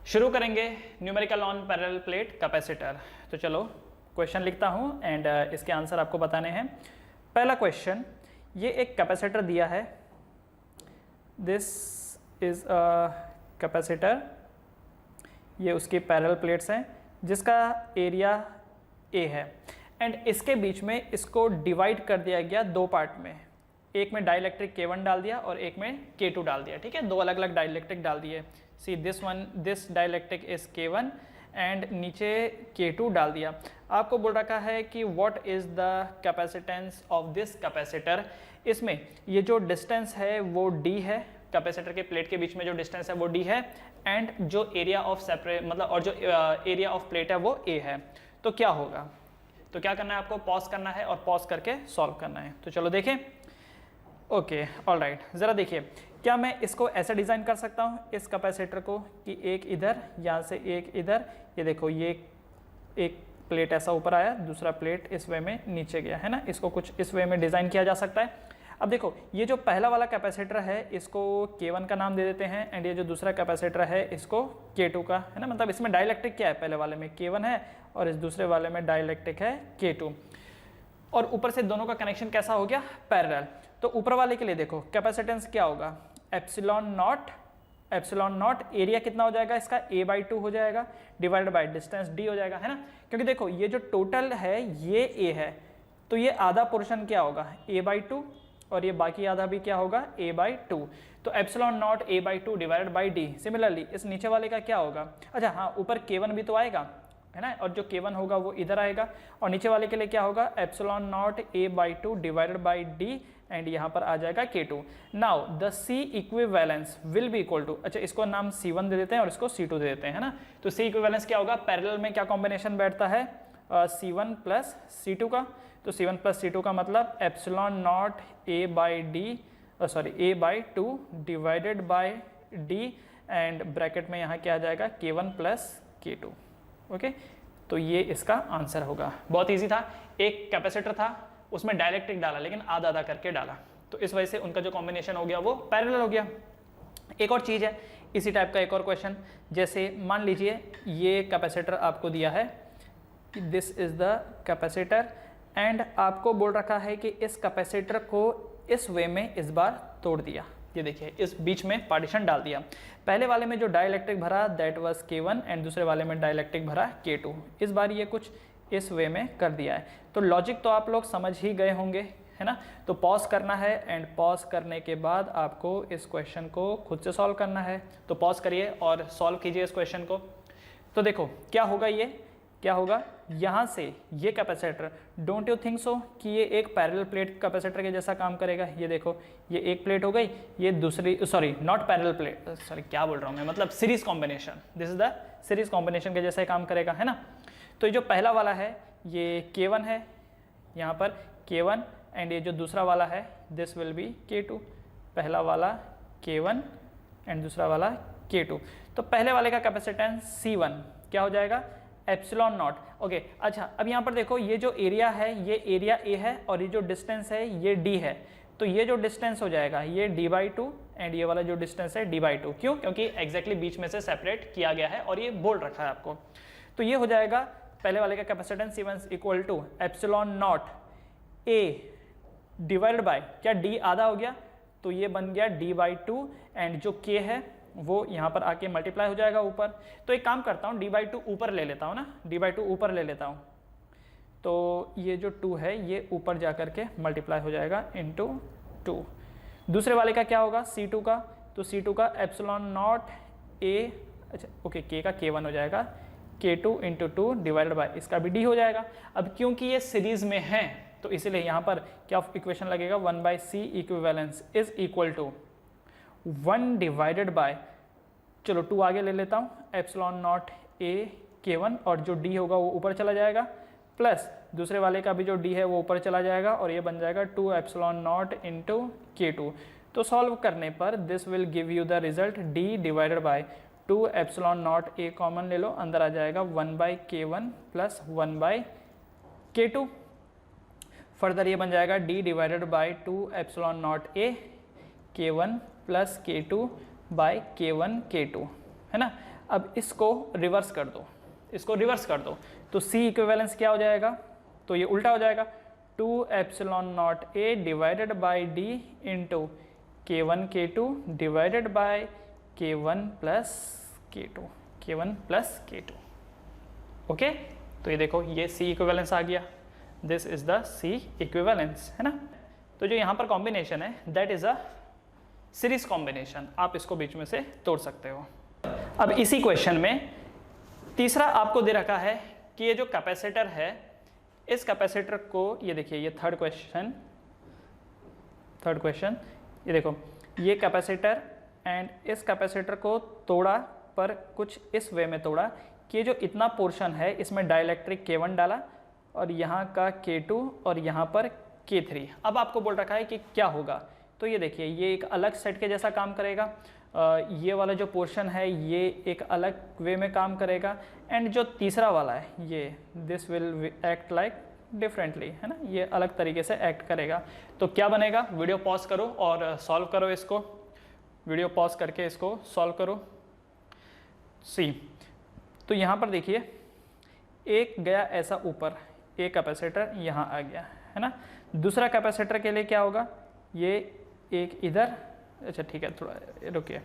शुरू करेंगे numerical on parallel plate capacitor. तो चलो क्वेश्चन लिखता हूँ एंड इसके आंसर आपको बताने हैं। पहला क्वेश्चन, ये एक कैपेसिटर दिया है, दिस इज अ कैपेसिटर, ये उसकी पैरेलल प्लेट्स हैं जिसका एरिया ए है एंड इसके बीच में इसको डिवाइड कर दिया गया दो पार्ट में, एक में डाइलेक्ट्रिक K1 डाल दिया और एक में K2 डाल दिया। ठीक है, दो अलग अलग डाइलेक्ट्रिक डाल दिए। See this one, this dielectric is K1 and नीचे K2 डाल दिया। आपको बोल रखा है कि what is the capacitance of this capacitor. इसमें ये जो डिस्टेंस है वो D है, कैपेसिटर के प्लेट के बीच में जो डिस्टेंस है वो D है एंड जो एरिया ऑफ सेपरेट मतलब और जो एरिया ऑफ प्लेट है वो A है। तो क्या होगा, तो क्या करना है आपको, पॉज करना है और पॉज करके सॉल्व करना है। तो चलो देखें। ओके ऑल राइट, ज़रा देखिए, क्या मैं इसको ऐसे डिज़ाइन कर सकता हूँ इस कैपेसिटर को कि एक इधर, यहाँ से एक इधर, ये देखो ये एक प्लेट ऐसा ऊपर आया, दूसरा प्लेट इस वे में नीचे गया है ना, इसको कुछ इस वे में डिज़ाइन किया जा सकता है। अब देखो ये जो पहला वाला कैपेसिटर है इसको K1 का नाम दे देते हैं एंड ये जो दूसरा कैपेसिटर है इसको K2 का, है ना, मतलब इसमें डाइलेक्ट्रिक क्या है, पहले वाले में K1 है और इस दूसरे वाले में डाइलेक्ट्रिक है K2 और ऊपर से दोनों का कनेक्शन कैसा हो गया, पैरेलल। तो ऊपर वाले के लिए देखो कैपेसिटेंस क्या होगा, एप्सिलॉन नॉट, एरिया कितना हो जाएगा इसका, A/2 हो जाएगा डिवाइडेड बाय डिस्टेंस D हो जाएगा, है ना, क्योंकि देखो ये जो टोटल है ये A है तो ये आधा पोर्शन क्या होगा A/2 और ये बाकी आधा भी क्या होगा A/2। तो epsilon naught A/2 divided by D। Similarly इस नीचे वाले का क्या होगा, अच्छा हाँ ऊपर K1 भी तो आएगा, है ना, और जो K1 होगा वो इधर आएगा और नीचे वाले के लिए क्या होगा epsilon naught A/2 divided by D and यहाँ पर आ जाएगा K2। Now the C equivalence will be equal to, अच्छा इसको नाम C1 दे देते हैं और इसको C2 दे देते हैं, है ना। तो C इक्विवेलेंस क्या होगा, पैरेलल में क्या कॉम्बिनेशन बैठता है C1 प्लस C2 का। तो C1 प्लस C2 का मतलब epsilon naught A/2 divided by D and bracket में यहाँ क्या आ जाएगा K1 प्लस K2। ओके, तो ये इसका आंसर होगा। बहुत इजी था, एक कैपेसिटर था उसमें डाइलेक्ट्रिक डाला लेकिन आधा आधा करके डाला, तो इस वजह से उनका जो कॉम्बिनेशन हो गया वो पैरेलल हो गया। एक और चीज़ है इसी टाइप का एक और क्वेश्चन, जैसे मान लीजिए ये कैपेसिटर आपको दिया है, this is the capacitor and आपको बोल रखा है कि इस कैपेसिटर को इस वे में इस बार तोड़ दिया, ये देखिए इस बीच में पार्टीशन डाल दिया। पहले वाले में जो डाइलेक्ट्रिक भरा दैट वाज K1 एंड दूसरे वाले में डाइलेक्ट्रिक भरा K2, इस बार ये कुछ इस वे में कर दिया है। तो लॉजिक तो आप लोग समझ ही गए होंगे, है ना। तो पॉज करना है एंड पॉज करने के बाद आपको इस क्वेश्चन को खुद से सॉल्व करना है। तो पॉज करिए और सॉल्व कीजिए इस क्वेश्चन को। तो देखो क्या होगा, ये क्या होगा, यहाँ से ये capacitor, don't you think so कि ये एक पैरेलल प्लेट कैपेसिटर के जैसा काम करेगा। ये देखो ये एक प्लेट हो गई, ये दूसरी, sorry not parallel plate, sorry क्या बोल रहा हूँ मैं, मतलब series combination, this is the series combination के जैसा ही काम करेगा, है ना। तो ये जो पहला वाला है ये K1 है, यहाँ पर K1 एंड ये जो दूसरा वाला है दिस विल बी K2, पहला वाला K1 एंड दूसरा वाला K2। तो पहले वाले का कैपेसिटेंस C1 क्या हो जाएगा, एप्सिलॉन नॉट। ओके अच्छा, अब यहाँ पर देखो ये जो एरिया है ये एरिया A है और ये जो डिस्टेंस है ये D है, तो ये जो डिस्टेंस हो जाएगा ये D/2 एंड ये वाला जो डिस्टेंस है D/2। क्यों, क्योंकि एग्जैक्टली बीच में से सेपरेट किया गया है और ये बोल रखा है आपको। तो ये हो जाएगा पहले वाले का capacitance C1 equal to epsilon naught A divided by, क्या D आधा हो गया तो ये बन गया D/2 एंड जो K है वो यहाँ पर आके मल्टीप्लाई हो जाएगा ऊपर। तो एक काम करता हूँ D/2 ऊपर ले लेता हूँ ना, D/2 ऊपर ले लेता हूँ, तो ये जो 2 है ये ऊपर जा कर के मल्टीप्लाई हो जाएगा इंटू 2। दूसरे वाले का क्या होगा C2 का, तो C2 का एप्सिलॉन नॉट A, अच्छा ओके K का K1 हो जाएगा K2 इंटू 2 डिवाइडेड बाय, इसका भी D हो जाएगा। अब क्योंकि ये सीरीज में है तो इसीलिए यहाँ पर क्या इक्वेशन लगेगा, 1/C equivalence is equal to 1 divided by, चलो 2 आगे ले लेता हूँ, एप्सिलॉन नॉट A K1 और जो D होगा वो ऊपर चला जाएगा प्लस दूसरे वाले का भी जो D है वो ऊपर चला जाएगा और ये बन जाएगा 2 एप्सिलॉन नॉट इंटू K2। तो सॉल्व करने पर this will give you the result D divided by 2 epsilon naught A common ले लो, अंदर आ जाएगा 1/K1 प्लस 1/K2। फर्दर ये बन जाएगा D divided by 2 epsilon naught A K1 plus K2 by K1 K2, है ना। अब इसको रिवर्स कर दो, इसको रिवर्स कर दो, तो C इक्विवेलेंस क्या हो जाएगा, तो ये उल्टा हो जाएगा 2 epsilon naught A divided by D into K1 K2 divided by K1 plus K2, K1 plus K2। Okay, तो ये देखो ये C इक्विवेलेंस आ गया, this is the C equivalence, है ना। तो जो यहाँ पर कॉम्बिनेशन है that is a series combination, आप इसको बीच में से तोड़ सकते हो। अब इसी क्वेश्चन में तीसरा आपको दे रखा है कि ये जो कैपेसिटर है, इस कैपेसिटर को, ये देखिए ये थर्ड क्वेश्चन, ये देखो ये कैपेसिटर एंड इस कैपेसिटर को तोड़ा, पर कुछ इस वे में तोड़ा कि जो इतना पोर्शन है इसमें डाइलेक्ट्रिक K1 डाला और यहाँ का K2 और यहाँ पर K3। अब आपको बोल रखा है कि क्या होगा, तो ये देखिए ये एक अलग सेट के जैसा काम करेगा, ये वाला जो पोर्शन है ये एक अलग वे में काम करेगा, एंड जो तीसरा वाला है ये this will act like differently, है ना, ये अलग तरीके से एक्ट करेगा। तो क्या बनेगा, वीडियो पॉज करो और सॉल्व करो इसको, वीडियो पॉज करके इसको सॉल्व करो। सी, तो यहाँ पर देखिए एक गया ऐसा ऊपर, एक कैपेसिटर यहाँ आ गया, है ना। दूसरा कैपेसिटर के लिए क्या होगा, ये एक इधर, अच्छा ठीक है थोड़ा रुकिए,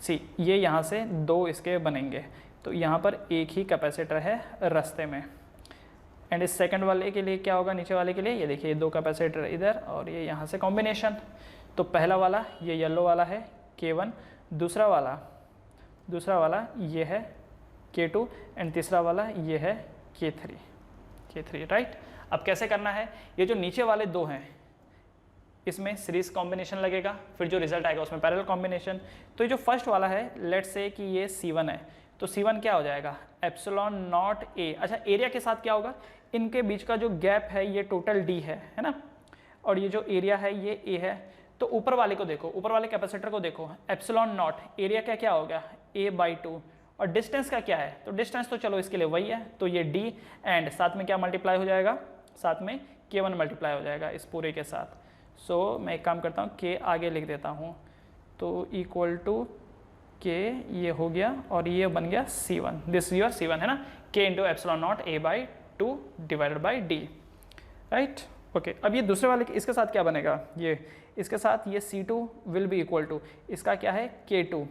सी ये यहाँ से दो इसके बनेंगे, तो यहाँ पर एक ही कैपेसिटर है रास्ते में। एंड इस सेकंड वाले के लिए क्या होगा, नीचे वाले के लिए, ये देखिए दो कैपेसिटर इधर और ये यहाँ से कॉम्बिनेशन। तो पहला वाला ये येलो वाला है K1, दूसरा वाला ये है K2 एंड तीसरा वाला ये है K3, राइट। अब कैसे करना है, ये जो नीचे वाले दो हैं इसमें सीरीज कॉम्बिनेशन लगेगा, फिर जो रिजल्ट आएगा उसमें पैरेलल कॉम्बिनेशन। तो ये जो फर्स्ट वाला है, लेट्स से कि ये C1 है, तो C1 क्या हो जाएगा, एप्सिलॉन नॉट A। अच्छा, एरिया के साथ क्या होगा, इनके बीच का जो गैप है ये टोटल D है ना, और ये जो एरिया है ये A है। तो ऊपर वाले को देखो, ऊपर वाले कैपेसिटर को देखो, एप्सिलॉन नॉट, एरिया क्या क्या हो गया A/2, और डिस्टेंस का क्या है, तो डिस्टेंस तो चलो इसके लिए वही है, तो ये D, एंड साथ में क्या मल्टीप्लाई हो जाएगा, साथ में K1 मल्टीप्लाई हो जाएगा इस पूरे के साथ। सो मैं एक काम करता हूँ, K आगे लिख देता हूँ, तो इक्वल टू K ये हो गया और ये बन गया C1, दिस योर C1, है ना, K into epsilon naught A/2 divided by D, right. Okay, अब ये दूसरे वाले इसके साथ क्या बनेगा, ये इसके साथ ये C2 will be equal to, इसका क्या है K2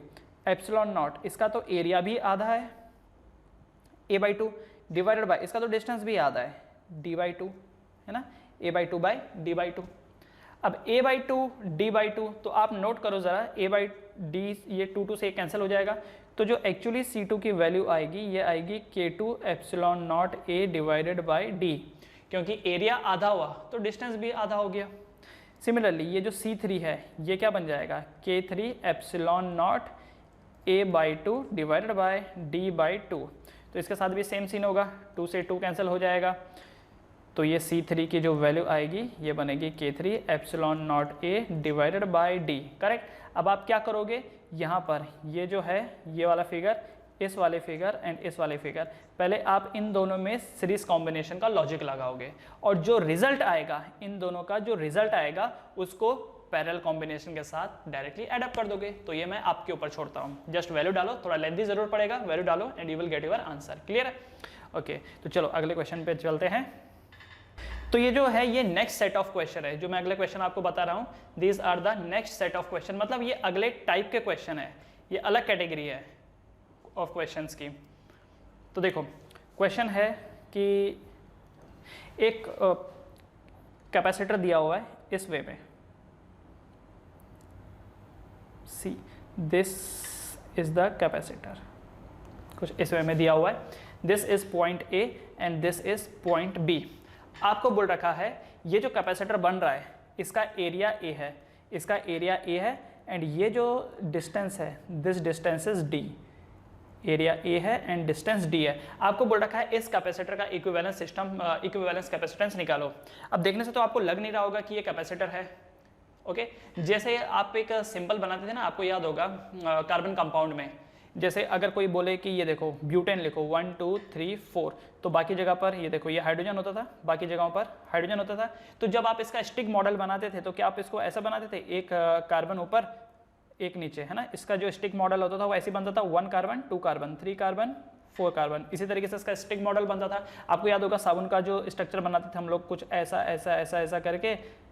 एप्सिलॉन नॉट, इसका तो एरिया भी आधा है A/2 डिवाइडेड बाई, इसका तो डिस्टेंस भी आधा है D/2, है ना, A/2 बाई D/2। अब A/2 D/2, तो आप नोट करो ज़रा, A/D ये 2 से कैंसिल हो जाएगा, तो जो एक्चुअली C2 की वैल्यू आएगी ये आएगी K2 epsilon naught A divided by D, क्योंकि एरिया आधा हुआ तो डिस्टेंस भी आधा हो गया। सिमिलरली ये जो C3 है ये क्या बन जाएगा, K3 epsilon naught A/2 divided by D/2, तो इसके साथ भी सेम सीन होगा, 2 से 2 कैंसिल हो जाएगा, तो ये C3 की जो वैल्यू आएगी ये बनेगी K3 epsilon naught A divided by D, correct. अब आप क्या करोगे, यहाँ पर ये जो है ये वाला फिगर, इस वाले फिगर एंड इस वाले फिगर, पहले आप इन दोनों में सीरीज कॉम्बिनेशन का लॉजिक लगाओगे, और जो रिजल्ट आएगा, इन दोनों का जो रिजल्ट आएगा उसको पैरेलल कॉम्बिनेशन के साथ डायरेक्टली एडअप कर दोगे। तो ये मैं आपके ऊपर छोड़ता हूँ, जस्ट वैल्यू डालो, थोड़ा लेंथी जरूर पड़ेगा, वैल्यू डालो and you will get your answer, clear है। ओके, तो चलो अगले क्वेश्चन पे चलते हैं। तो ये जो है ये नेक्स्ट सेट ऑफ क्वेश्चन है, जो मैं अगले क्वेश्चन आपको बता रहा हूँ, these are the next set of question, मतलब ये अगले टाइप के क्वेश्चन है, ये अलग कैटेगरी है ऑफ क्वेश्चंस की। तो देखो क्वेश्चन है कि एक कैपेसिटर दिया हुआ है इस वे में, see this is the capacitor, कुछ इस वे में दिया हुआ है, this is point A and this is point B। आपको बोल रखा है ये जो कैपेसिटर बन रहा है इसका एरिया A है, इसका एरिया A है, एंड ये जो डिस्टेंस है this distance is D, area A है एंड डिस्टेंस D है। आपको बोल रखा है इस कैपेसिटर का इक्विवेलेंस सिस्टम, इक्विवेलेंस कैपेसिटेंस निकालो। अब देखने से तो आपको लग नहीं रहा होगा कि ये कैपेसिटर है, ओके। जैसे आप एक सिंबल बनाते थे ना, आपको याद होगा कार्बन कंपाउंड में, जैसे अगर कोई बोले कि ये देखो ब्यूटेन लिखो 1 2 3 4, तो बाकी जगह पर ये देखो ये हाइड्रोजन होता था, बाकी जगहों पर हाइड्रोजन होता था। तो जब आप इसका स्टिक मॉडल बनाते थे तो क्या आप इसको ऐसा बनाते थे, एक कार्बन ऊपर एक नीचे, है ना। इसका जो स्टिक मॉडल होता था वो ऐसे बनता था, 1 कार्बन 2 कार्बन 3 कार्बन 4 कार्बन, इसी तरीके से इसका स्टिक मॉडल बनता था। आपको याद होगा साबुन का जो स्ट्रक्चर बनाते थे हम लोग, कुछ ऐसा ऐसा ऐसा ऐसा करके,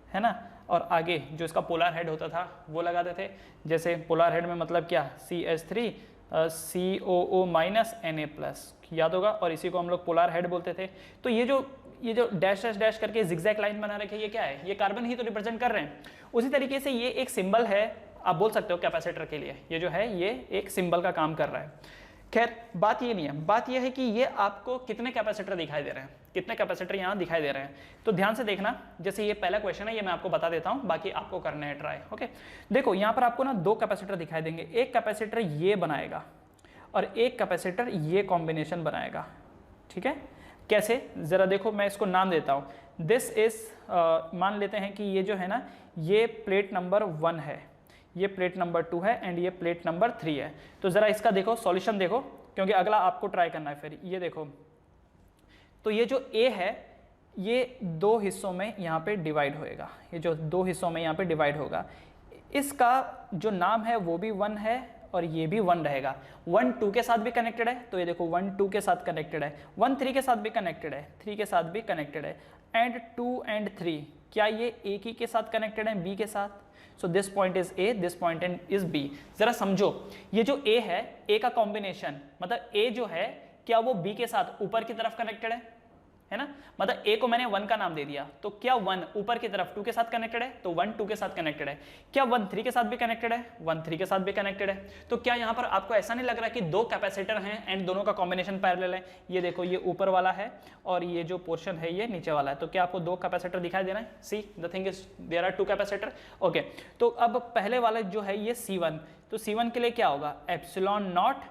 है ना, और आगे जो इसका पोलर हेड होता था वो लगाते थे। जैसे पोलर हेड में मतलब क्या, CH3 COO माइनस Na+, याद होगा, और इसी को हम लोग पोलर हेड बोलते थे। तो ये जो डैश डैश डैश करके जिगजैग लाइन बना रखे, ये क्या है, ये कार्बन ही तो रिप्रेजेंट कर रहे हैं। उसी तरीके से ये एक सिंबल है, आप बोल सकते हो कैपेसिटर के लिए, ये जो है ये एक सिंबल का काम कर रहा है। खैर बात ये नहीं है, बात ये है कि ये आपको कितने कैपेसिटर दिखाई दे रहे हैं, कितने कैपेसिटर यहाँ दिखाई दे रहे हैं। तो ध्यान से देखना, जैसे ये पहला क्वेश्चन है, ये मैं आपको बता देता हूँ, बाकी आपको करना है ट्राई। ओके, देखो यहाँ पर आपको ना 2 कैपेसिटर दिखाई देंगे, एक कैपेसिटर ये बनाएगा और एक कैपेसिटर ये कॉम्बिनेशन बनाएगा, ठीक है। कैसे, जरा देखो, मैं इसको नाम देता हूँ। दिस इज, मान लेते हैं कि ये जो है ना, ये प्लेट नंबर 1 है, ये प्लेट नंबर 2 है एंड ये प्लेट नंबर 3 है। तो जरा इसका देखो, सॉल्यूशन देखो, क्योंकि अगला आपको ट्राई करना है। फिर ये देखो, तो ये जो A है ये 2 हिस्सों में यहाँ पे डिवाइड होएगा, ये जो 2 हिस्सों में यहाँ पे डिवाइड होगा। इसका जो नाम है वो भी 1 है और ये भी 1 रहेगा। 1 2 के साथ भी कनेक्टेड है, तो ये देखो 1 2 के साथ कनेक्टेड है, 1 3 के साथ भी कनेक्टेड है, 3 के साथ भी कनेक्टेड है, एंड 2 एंड 3 क्या ये एक ही के साथ कनेक्टेड है, B के साथ। सो this point is A, this point is B। जरा समझो, ये जो A है, A का कॉम्बिनेशन मतलब A जो है, क्या वो B के साथ ऊपर की तरफ कनेक्टेड है ना। मतलब A को मैंने 1 का नाम दे दिया, तो क्या 1 ऊपर की तरफ 2 के साथ कनेक्टेड है, तो 1 2 के साथ कनेक्टेड है। क्या 1 3 के साथ भी कनेक्टेड है, 1 3 के साथ भी कनेक्टेड है। तो क्या यहाँ पर आपको ऐसा नहीं लग रहा कि 2 कैपेसिटर हैं एंड दोनों का कॉम्बिनेशन पैरेलल है। ये देखो, ये ऊपर वाला है और ये जो पोर्शन है ये नीचे वाला है। तो क्या आपको 2 कैपेसिटर दिखाई दे रहा है। See the thing is there are 2 capacitor. Okay, तो अब पहले वाला जो है ये C1, तो C1 के लिए क्या होगा, एप्सिलॉन नॉट,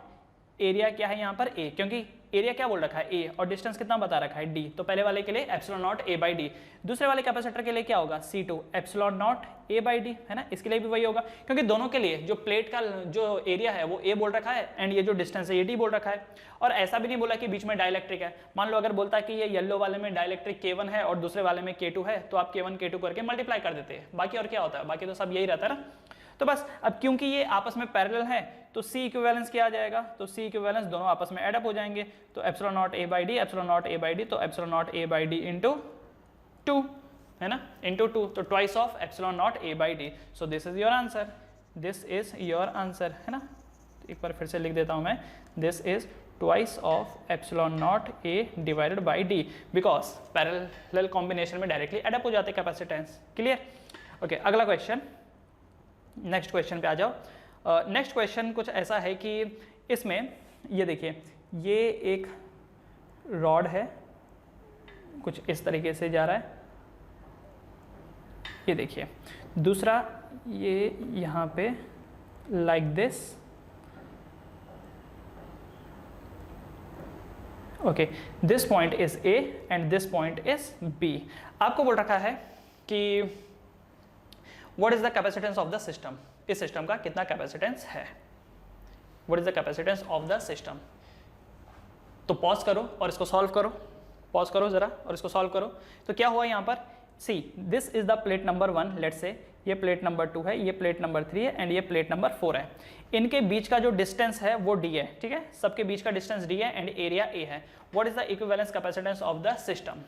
एरिया क्या है यहाँ पर A, क्योंकि एरिया क्या बोल रखा है A और डिस्टेंस कितना बता रखा है D। तो पहले वाले के लिए एप्सिलॉन नॉट A/D। दूसरे वाले कैपेसिटर के लिए क्या होगा, C2 एप्सिलॉन नॉट A/D, है ना। इसके लिए भी वही होगा, क्योंकि दोनों के लिए जो प्लेट का जो एरिया है वो A बोल रखा है एंड ये जो डिस्टेंस है ये D बोल रखा है। और ऐसा भी नहीं बोला कि बीच में डाइलेक्ट्रिक है। मान लो अगर बोलता है कि ये येलो वाले में डाइलेक्ट्रिक K1 है और दूसरे वाले में K2 है, तो आप K1 K2 करके मल्टीप्लाई कर देते हैं, बाकी और क्या होता है, बाकी तो सब यही रहता है ना। तो बस अब क्योंकि ये आपस में पैरेलल है तो C इक्विवेलेंस क्या आ जाएगा, तो C इक्विवेलेंस दोनों आपस में एड अप हो जाएंगे। तो epsilon not A/D, epsilon not A/D, तो एप्सिलॉन नॉट A/D इंटू 2, है ना, इंटू 2, तो twice of epsilon not A/D। So this is your answer, this is your answer, है ना। एक बार फिर से लिख देता हूं मैं, this is twice of epsilon naught A divided by D, because parallel combination में डायरेक्टली एड अप हो जाते कैपेसिटेंस। क्लियर। ओके, अगला क्वेश्चन, नेक्स्ट क्वेश्चन पे आ जाओ। नेक्स्ट क्वेश्चन कुछ ऐसा है कि इसमें ये देखिए, ये एक रॉड है, कुछ इस तरीके से जा रहा है, ये देखिए। दूसरा ये यहाँ पे like this, okay, this point is A and this point is B। आपको बोल रखा है कि what is the capacitance of the system, इस सिस्टम का कितना कैपेसिटेंस है, what is the capacitance of the system. तो पॉज करो और इसको सॉल्व करो, पॉज करो जरा और इसको सॉल्व करो। तो क्या हुआ यहाँ पर, see this is the plate number 1, let's say ये प्लेट नंबर 2 है, ये प्लेट नंबर 3 है एंड ये प्लेट नंबर 4 है। इनके बीच का जो डिस्टेंस है वो D है, ठीक है, सबके बीच का डिस्टेंस D है एंड एरिया A है। What is the equivalence capacitance of the system.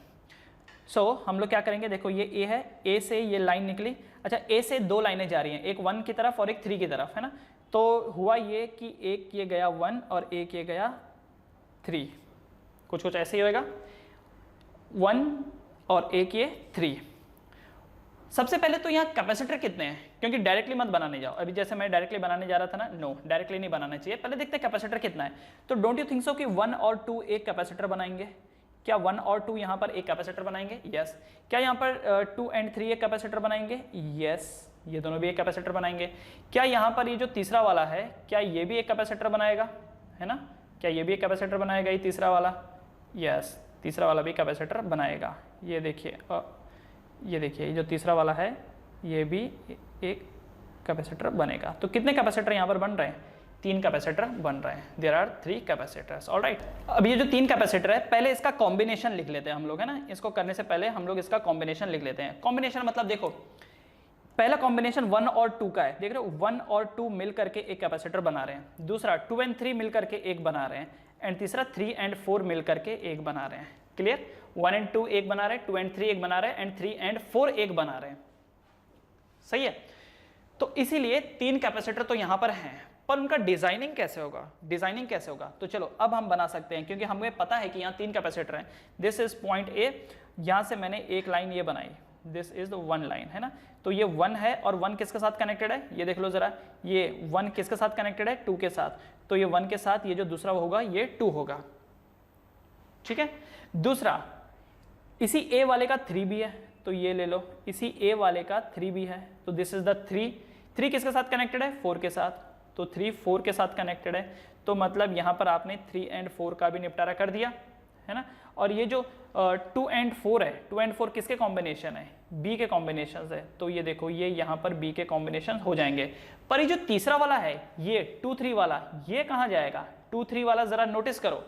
So हम लोग क्या करेंगे, देखो ये A है, A से ये लाइन निकली, अच्छा A से 2 लाइनें जा रही हैं, एक 1 की तरफ और एक 3 की तरफ, है ना। तो हुआ ये कि एक ये गया 1 और एक ये गया 3, कुछ ऐसे ही होएगा, 1 और एक ये 3। सबसे पहले तो यहाँ कैपेसिटर कितने हैं, क्योंकि डायरेक्टली मत बनाने जाओ, अभी जैसे मैं डायरेक्टली बनाने जा रहा था ना, नो डायरेक्टली नहीं बनाना चाहिए, पहले देखते हैं कैपेसिटर कितना है। तो डोंट यू थिंक सो कि 1 और 2 एक कैपेसिटर बनाएंगे, क्या 1 और 2 यहाँ पर एक कैपेसिटर बनाएंगे, यस। क्या यहाँ पर 2 एंड 3 एक कैपेसिटर बनाएंगे, यस, ये दोनों भी एक कैपेसिटर बनाएंगे। क्या यहाँ पर ये जो तीसरा वाला है, क्या ये भी एक कैपेसिटर बनाएगा, है ना, क्या ये भी एक कैपेसिटर बनाएगा, ये तीसरा वाला, यस, तीसरा वाला भी कैपेसिटर बनाएगा। ये देखिए, ये देखिए, ये जो तीसरा वाला है ये भी एक कैपेसिटर बनेगा। तो कितने कैपेसिटर यहाँ पर बन रहे हैं, 3 कैपेसिटर बन रहे हैं, देयर आर 3 कैपेसिटर्स, ऑलराइट। अब ये जो 3 कैपेसिटर है, पहले इसका कॉम्बिनेशन लिख लेते हैं हम लोग, है ना। इसको करने से पहले हम लोग इसका कॉम्बिनेशन लिख लेते हैं। कॉम्बिनेशन मतलब देखो, पहला कॉम्बिनेशन 1 और 2 का है, देख रहे हो 1 और 2 मिल करके एक कैपेसिटर बना रहे हैं, दूसरा 2 एंड 3 मिल करके एक बना रहे हैं, एंड तीसरा 3 एंड 4 मिल करके एक बना रहे हैं। क्लियर? 1 एंड 2 एक बना रहे हैं, 2 एंड 3 एक बना रहे हैं, एंड 3 एंड 4 एक बना रहे हैं। सही है? तो इसीलिए 3 कैपेसिटर तो यहां पर हैं, पर उनका डिजाइनिंग कैसे होगा, डिजाइनिंग कैसे होगा? तो चलो अब हम बना सकते हैं, क्योंकि हमें पता है कि यहाँ 3 कैपेसिटर हैं। दिस इज पॉइंट ए, यहां से मैंने एक लाइन ये बनाई, दिस इज द 1 लाइन, है ना? तो ये 1 है, और 1 किसके साथ कनेक्टेड है? ये देख लो जरा, ये 1 किसके साथ कनेक्टेड है? 2 के साथ। तो ये 1 के साथ ये जो दूसरा होगा ये 2 होगा। ठीक है? दूसरा, इसी ए वाले का 3 भी है, तो ये ले लो, इसी ए वाले का 3 भी है, तो दिस इज द 3 किसके साथ कनेक्टेड है? 4 के साथ, तो 3 4 के साथ कनेक्टेड है। तो मतलब यहां पर आपने 3 एंड 4 का भी निपटारा कर दिया, है ना? और ये जो 2 एंड 4 है, 2 एंड 4 किसके कॉम्बिनेशन है? बी के कॉम्बिनेशन है। तो ये देखो, ये यहाँ पर बी के कॉम्बिनेशन हो जाएंगे। पर ये जो तीसरा वाला है, ये 2 3 वाला, ये कहाँ जाएगा? 2 3 वाला जरा नोटिस करो,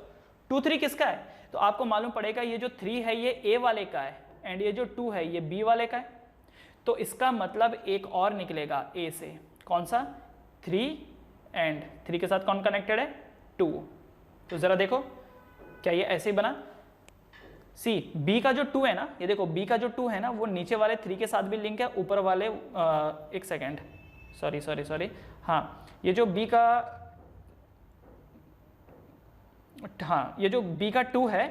2 3 किसका है? तो आपको मालूम पड़ेगा ये जो 3 है ये ए वाले का है, एंड ये जो 2 है ये बी वाले का है। तो इसका मतलब एक और निकलेगा ए से, कौन सा? 3, एंड 3 के साथ कौन कनेक्टेड है? 2। तो जरा देखो, क्या ये ऐसे ही बना? सी बी का जो 2 है ना, ये देखो बी का जो 2 है ना, वो नीचे वाले 3 के साथ भी लिंक है, ऊपर वाले एक सेकेंड, सॉरी, हाँ, ये जो बी का, हाँ, ये जो बी का 2 है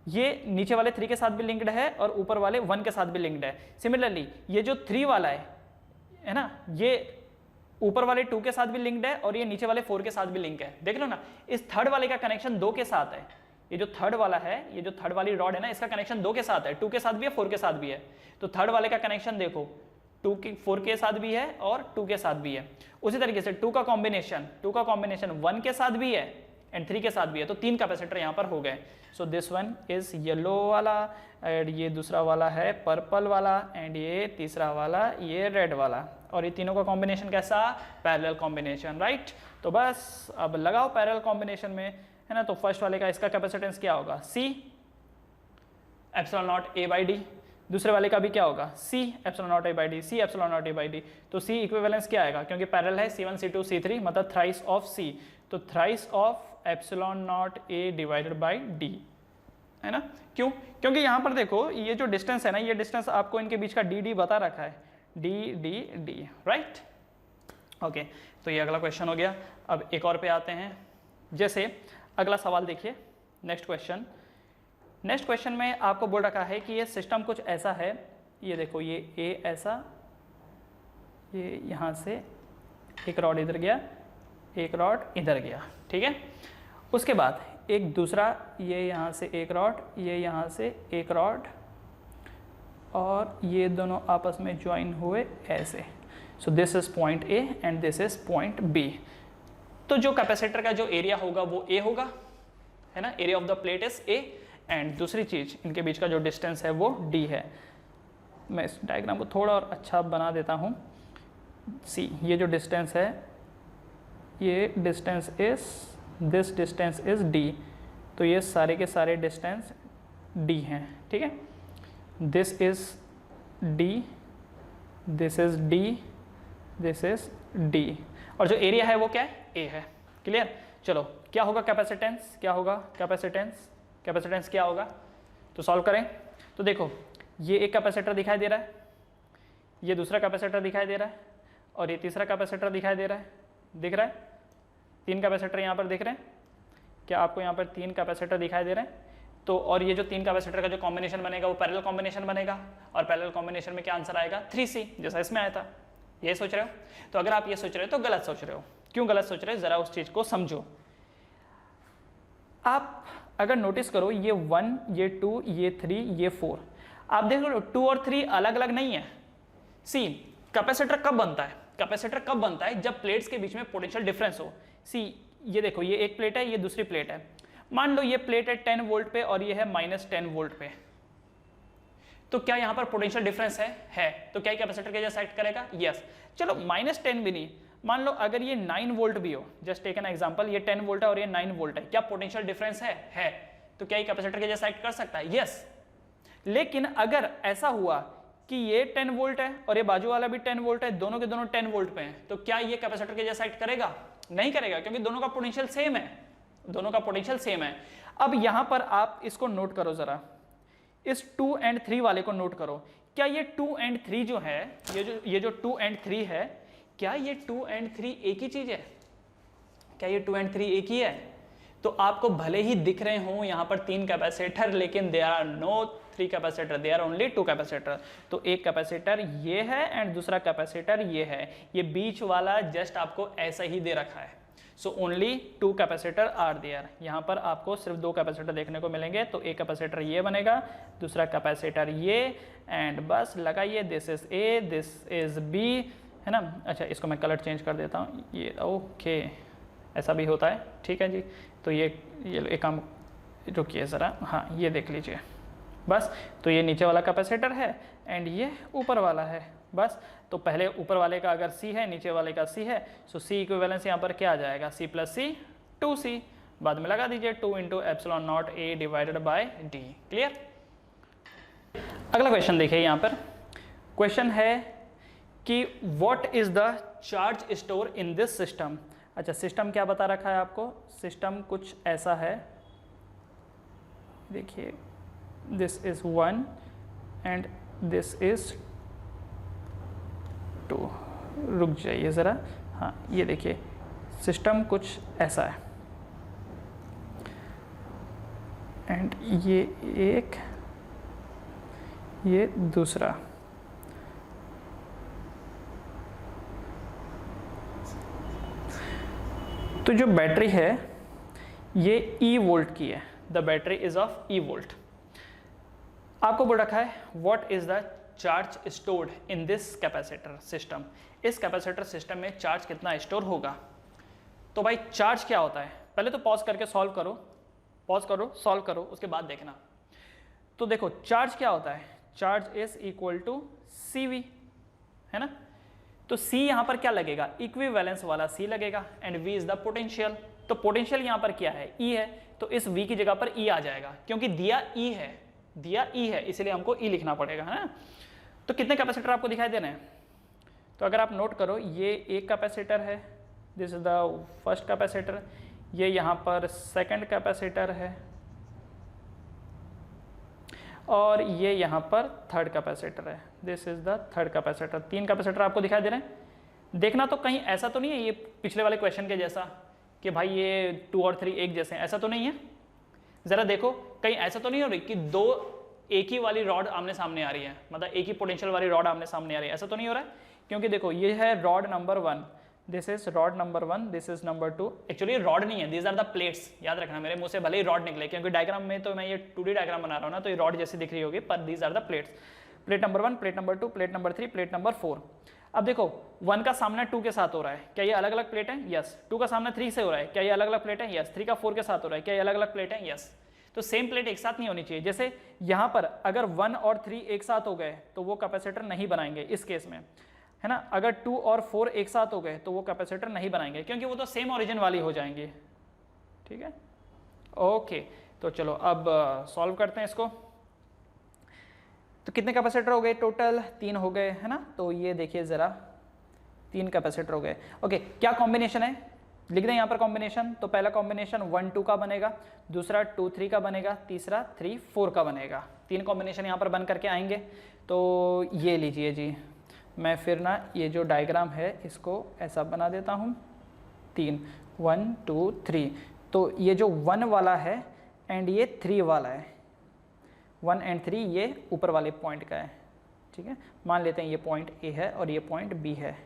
ये नीचे वाले 3 के साथ भी लिंक्ड है और ऊपर वाले 1 के साथ भी लिंक्ड है। सिमिलरली ये जो 3 वाला है ना, ये ऊपर वाले 2 के साथ भी लिंक्ड है और ये नीचे वाले 4 के साथ भी लिंक है। देख लो ना, इस थर्ड वाले का कनेक्शन 2 के साथ है। ये जो थर्ड वाला है, ये जो थर्ड वाली रॉड है ना, इसका कनेक्शन 2 के साथ है, 2 के साथ भी है, 4 के साथ भी है। तो थर्ड वाले का कनेक्शन देखो, 4 के साथ भी है और 2 के साथ भी है। उसी तरीके से 2 का कॉम्बिनेशन 1 के साथ भी है एंड 3 के साथ भी है। तो 3 कैपेसिटर यहाँ पर हो गए। So this one is yellow वाला, एंड ये दूसरा वाला है पर्पल वाला, एंड ये तीसरा वाला ये रेड वाला, और ये तीनों का कॉम्बिनेशन कैसा? Parallel combination, right? तो बस अब लगाओ पैरेलल कॉम्बिनेशन में, है ना? तो फर्स्ट वाले का इसका कैपेसिटेंस क्या होगा? C epsilon not A/D। दूसरे वाले का भी क्या होगा? C epsilon not A/D, C epsilon not A/D। तो C इक्विवेलेंस क्या आएगा? क्योंकि पैरेलल है, C1 C2 C3 मतलब थ्राइस ऑफ C, तो thrice of epsilon naught A divided by D, है ना? क्यों? क्योंकि यहाँ पर देखो ये जो डिस्टेंस है ना, ये डिस्टेंस आपको इनके बीच का D बता रखा है, D, राइट? ओके, तो ये अगला क्वेश्चन हो गया। अब एक और पे आते हैं। जैसे अगला सवाल देखिए, नेक्स्ट क्वेश्चन में आपको बोल रखा है कि ये सिस्टम कुछ ऐसा है, ये देखो ये ए ऐसा, ये यहाँ से एक रॉड इधर गया, एक रॉड इधर गया, ठीक है? उसके बाद एक दूसरा, ये यहाँ से एक रॉड, ये यहाँ से एक रॉड, और ये दोनों आपस में ज्वाइन हुए ऐसे। So this is point A and this is point B. तो जो कैपेसिटर का जो एरिया होगा वो ए होगा, है ना? Area of the plate is A, and दूसरी चीज इनके बीच का जो डिस्टेंस है वो डी है। मैं इस डायग्राम को थोड़ा और अच्छा बना देता हूँ। सी ये जो डिस्टेंस है, ये distance is, this distance is D, तो ये सारे के सारे डिस्टेंस डी हैं, ठीक है? This is D, this is D, this is D, और जो एरिया है वो क्या है? ए है। क्लियर? चलो, क्या होगा कैपेसिटेंस? क्या होगा कैपेसिटेंस? कैपेसिटेंस क्या होगा? तो सॉल्व करें। तो देखो, ये एक कैपेसिटर दिखाई दे रहा है, ये दूसरा कैपेसिटर दिखाई दे रहा है, और ये तीसरा कैपेसिटर दिखाई दे रहा है। दिख रहा है? 3 कैपेसिटर यहाँ पर दिख रहे हैं। क्या आपको यहाँ पर 3 कैपेसिटर दिखाई दे रहे हैं? तो और ये जो 3 कैपेसिटर का जो कॉम्बिनेशन बनेगा वो पैरेलल कॉम्बिनेशन बनेगा, और पैरेलल कॉम्बिनेशन में क्या आंसर आएगा? 3C, जैसा इसमें आया था। ये सोच रहे हो? तो अगर आप ये सोच रहे हो तो गलत सोच रहे हो। क्यों गलत सोच रहे हो? जरा उस चीज को समझो। आप अगर नोटिस करो, ये 1, ये 2, ये 3, ये 4, आप देख लो 2 और 3 अलग अलग नहीं है। सी कैपेसिटर कब बनता है? कैपेसिटर कब बनता है? जब प्लेट्स के बीच में पोटेंशियल डिफरेंस हो। सी ये देखो, ये एक प्लेट है, ये दूसरी प्लेट है। मान लो ये प्लेट है 10 वोल्ट पे और ये है -10 वोल्ट पे, तो क्या यहाँ पर पोटेंशियल डिफरेंस है? तो क्या कैपेसिटर के जैसा एक्ट करेगा? यस। चलो -10 भी नहीं, मान लो अगर ये 9 वोल्ट भी हो, जस्ट टेक एन एग्जांपल, ये 10 वोल्ट है और ये 9 वोल्ट है, क्या पोटेंशियल डिफरेंस है? तो क्या ये कैपेसिटर के जैसा एक्ट कर सकता है? यस। लेकिन अगर ऐसा हुआ कि ये 10 वोल्ट है और ये बाजू वाला भी 10 वोल्ट है, दोनों के दोनों 10 वोल्ट पे हैं, तो क्या ये कैपेसिटर के जैसा एक्ट करेगा? नहीं करेगा, क्योंकि दोनों का पोटेंशियल सेम है, दोनों का पोटेंशियल सेम है। अब यहां पर आप इसको नोट करो जरा, इस 2 and 3 वाले को नोट करो। क्या ये 2 and 3 जो है, ये जो 2 and 3 है, क्या ये 2 and 3 एक ही चीज है? क्या ये 2 and 3 एक ही है? तो आपको भले ही दिख रहे हो यहां पर 3 कैपेसिटर, लेकिन there are no 3 capacitor, there only 2 capacitor. तो एक कैपेसिटर ये है एंड दूसरा कैपेसिटर ये है, ये बीच वाला जस्ट आपको ऐसा ही दे रखा है। So only 2 capacitor are there. यहाँ पर आपको सिर्फ 2 कैपेसिटर देखने को मिलेंगे, तो एक कैपेसिटर ये बनेगा, दूसरा कैपेसिटर ये, एंड बस लगाइए, this is A, this is B, है ना। अच्छा, इसको मैं कलर चेंज कर देता हूँ, ये ओके, ऐसा भी होता है, ठीक है जी। तो ये एक काम रुकिए ज़रा, हाँ ये देख लीजिए बस। तो ये नीचे वाला कैपेसिटर है एंड ये ऊपर वाला है, बस। तो पहले ऊपर वाले का अगर C है, नीचे वाले का C है, सो C इक्विवेलेंस यहाँ पर क्या आ जाएगा, C प्लस C 2C, बाद में लगा दीजिए 2 into epsilon naught A divided bye D। Clear? अगला क्वेश्चन देखिए, यहाँ पर क्वेश्चन है कि what is the charge store in this system. अच्छा, सिस्टम क्या बता रखा है आपको? सिस्टम कुछ ऐसा है, देखिए, this is 1 and this is 2। रुक जाइए ज़रा, हाँ ये देखिए, सिस्टम कुछ ऐसा है एंड ये एक, ये दूसरा। तो जो बैटरी है ये E वोल्ट की है, the battery is of E volt. आपको बोल रखा है what is the charge stored in this capacitor system. इस कैपेसिटर सिस्टम में चार्ज कितना स्टोर होगा। तो भाई चार्ज क्या होता है, पहले तो पॉज करके सॉल्व करो, पॉज करो, सॉल्व करो, उसके बाद देखना। तो देखो चार्ज क्या होता है, charge is equal to CV, है ना। तो C यहां पर क्या लगेगा, इक्विवेलेंस वाला C लगेगा and V is the potential. तो पोटेंशियल यहां पर क्या है, E है, तो इस V की जगह पर E आ जाएगा, क्योंकि दिया E है, दिया E है, इसलिए हमको E लिखना पड़ेगा, है ना। तो कितने कैपेसिटर आपको दिखाई दे रहे हैं, तो अगर आप नोट करो, ये एक कैपेसिटर है, this is the first capacitor, ये यहाँ पर सेकंड कैपेसिटर है, और ये यहाँ पर थर्ड कैपेसिटर है, this is the third capacitor. 3 capacitor आपको दिखाई दे रहे हैं। देखना तो कहीं ऐसा तो नहीं है ये पिछले वाले क्वेश्चन के जैसा कि भाई ये 2 और 3 एक जैसे हैं, ऐसा तो नहीं है। जरा देखो कहीं ऐसा तो नहीं हो रही कि 2 एक ही वाली रॉड आमने सामने आ रही है, मतलब एक ही पोटेंशियल वाली रॉड आमने सामने आ रही है, ऐसा तो नहीं हो रहा है। क्योंकि देखो ये है rod number 1, this is rod number 1, this is number 2। Actually rod नहीं है, दीज आर द प्लेट्स। याद रखना, मेरे मुंह से भले ही रॉड निकले, क्योंकि डायग्राम में तो मैं ये 2D डायग्राम बना रहा हूँ ना, तो ये रॉड जैसी दिख रही होगी, पर these are the plates. Plate number 1, plate number 2, plate number 3, plate number 4। अब देखो 1 का सामना 2 के साथ हो रहा है, क्या ये अलग अलग प्लेट है? यस। 2 का सामना 3 से हो रहा है, क्या ये अलग अलग प्लेट है? यस। 3 का 4 के साथ हो रहा है, क्या ये अलग अलग प्लेट है? यस। तो सेम प्लेट एक साथ नहीं होनी चाहिए। जैसे यहाँ पर अगर 1 और 3 एक साथ हो गए तो वो कैपेसिटर नहीं बनाएंगे इस केस में, है ना। अगर 2 और 4 एक साथ हो गए तो वो कैपेसिटर नहीं बनाएंगे, क्योंकि वो तो सेम ओरिजिन वाली हो जाएंगी, ठीक है। ओके, तो चलो अब सॉल्व करते हैं इसको। तो कितने कैपेसिटर हो गए टोटल? 3 हो गए, है ना। तो ये देखिए ज़रा, 3 कैपेसिटर हो गए। ओके, क्या कॉम्बिनेशन है, लिख दें यहाँ पर कॉम्बिनेशन। तो पहला कॉम्बिनेशन 1 2 का बनेगा, दूसरा 2 3 का बनेगा, तीसरा 3 4 का बनेगा। 3 कॉम्बिनेशन यहाँ पर बन करके आएंगे। तो ये लीजिए जी, मैं फिर ना ये जो डायग्राम है इसको ऐसा बना देता हूँ, 3 1 2 3। तो ये जो 1 वाला है एंड ये 3 वाला है, 1 एंड 3 ये ऊपर वाले पॉइंट का है, ठीक है। मान लेते हैं ये पॉइंट A है और ये पॉइंट B है।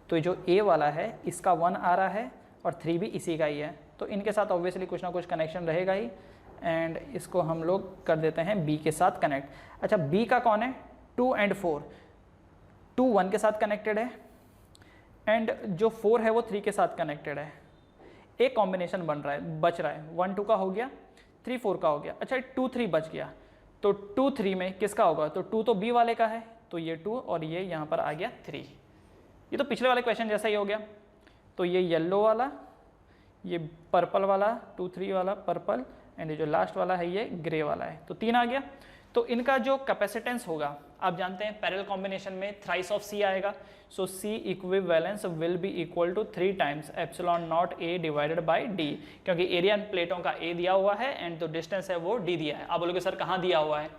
तो जो A वाला है इसका 1 आ रहा है और 3 भी इसी का ही है, तो इनके साथ ऑब्वियसली कुछ ना कुछ कनेक्शन रहेगा ही, एंड इसको हम लोग कर देते हैं B के साथ कनेक्ट। अच्छा, B का कौन है? 2 एंड 4। 2 1 के साथ कनेक्टेड है एंड जो 4 है वो 3 के साथ कनेक्टेड है। एक कॉम्बिनेशन बन रहा है, बच रहा है, 1 2 का हो गया, 3 4 का हो गया। अच्छा, 2 3 बच गया, तो 2 3 में किसका होगा? तो 2 तो B वाले का है, तो ये 2 और ये यहाँ पर आ गया 3। ये तो पिछले वाले क्वेश्चन जैसा ही हो गया। तो ये येलो वाला, ये पर्पल वाला, 2 3 वाला पर्पल, एंड ये जो लास्ट वाला है ये ग्रे वाला है। तो 3 आ गया। तो इनका जो कैपेसिटेंस होगा आप जानते हैं पैरेलल कॉम्बिनेशन में थ्राइस ऑफ सी आएगा, so C equivalence will be equal to 3 times epsilon not A divided by D, क्योंकि एरिया प्लेटों का ए दिया हुआ है एंड जो डिस्टेंस है वो डी दिया है। आप बोलोगे सर कहाँ दिया हुआ है,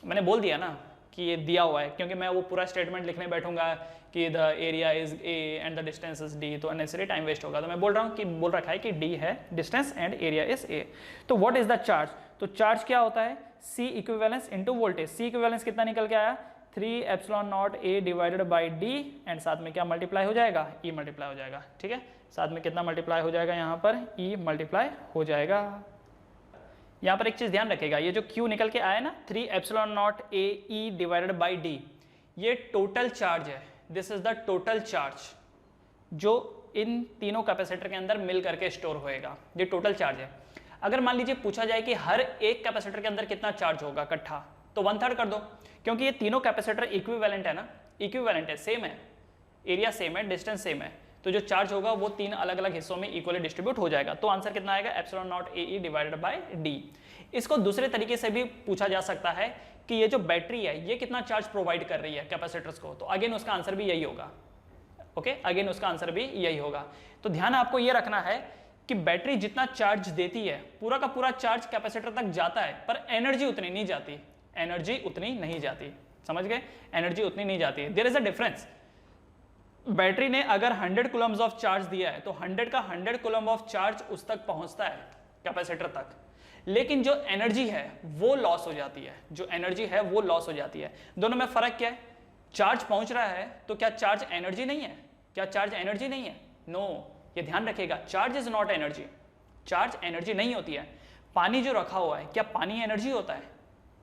मैंने बोल दिया ना कि ये दिया हुआ है, क्योंकि मैं वो पूरा स्टेटमेंट लिखने बैठूंगा कि the area is A and the distance is D, तो अननेसेसरी टाइम वेस्ट होगा। तो मैं बोल रहा हूँ कि बोल रखा है कि डी है distance and area is a. तो व्हाट इज द चार्ज, तो चार्ज क्या होता है C equivalence into voltage. C equivalence कितना निकल के आया 3 epsilon naught A divided by D and साथ में क्या मल्टीप्लाई हो जाएगा E मल्टीप्लाई हो जाएगा। ठीक है, साथ में कितना मल्टीप्लाई हो जाएगा यहाँ पर E मल्टीप्लाई हो जाएगा। यहाँ पर एक चीज ध्यान रखेगा, ये जो Q निकल के आया ना 3 epsilon naught A E divided by D, ये टोटल चार्ज है। This is the total charge जो इन तीनों कैपेसिटर के अंदर मिल करके स्टोर होएगा, ये टोटल चार्ज है। अगर मान लीजिए पूछा जाए कि हर एक कैपेसिटर के अंदर कितना चार्ज होगा इकट्ठा, तो 1/3 कर दो, क्योंकि ये तीनों कैपेसिटर इक्विवेलेंट है ना, इक्विवेलेंट है, सेम है, एरिया सेम है, डिस्टेंस सेम है, तो जो चार्ज होगा वो 3 अलग अलग हिस्सों में इक्वली डिस्ट्रीब्यूट हो जाएगा। तो आंसर कितना आएगा epsilon not A E divided by D. इसको दूसरे तरीके से भी पूछा जा सकता है कि ये जो बैटरी है ये कितना चार्ज प्रोवाइड कर रही है कैपेसिटर्स को, तो अगेन उसका आंसर भी यही होगा। ओके, अगेन उसका आंसर भी यही होगा। तो ध्यान आपको ये रखना है कि बैटरी जितना चार्ज देती है पूरा का पूरा चार्ज कैपेसिटर तक जाता है, पर एनर्जी उतनी नहीं जाती, एनर्जी उतनी नहीं जाती, समझ गए, एनर्जी उतनी नहीं जाती है। There is a difference. Battery ने अगर 100 कूलम्स ऑफ चार्ज दिया है तो 100 का 100 कूलम ऑफ चार्ज उस तक पहुंचता है कैपेसिटर तक, लेकिन जो एनर्जी है वो लॉस हो जाती है, जो एनर्जी है वो लॉस हो जाती है। दोनों में फर्क क्या है, चार्ज पहुंच रहा है तो क्या चार्ज एनर्जी नहीं है, क्या चार्ज एनर्जी नहीं है, नो, ये ध्यान रखिएगा, charge is not energy, charge energy नहीं होती है। पानी जो रखा हुआ है क्या पानी एनर्जी होता है,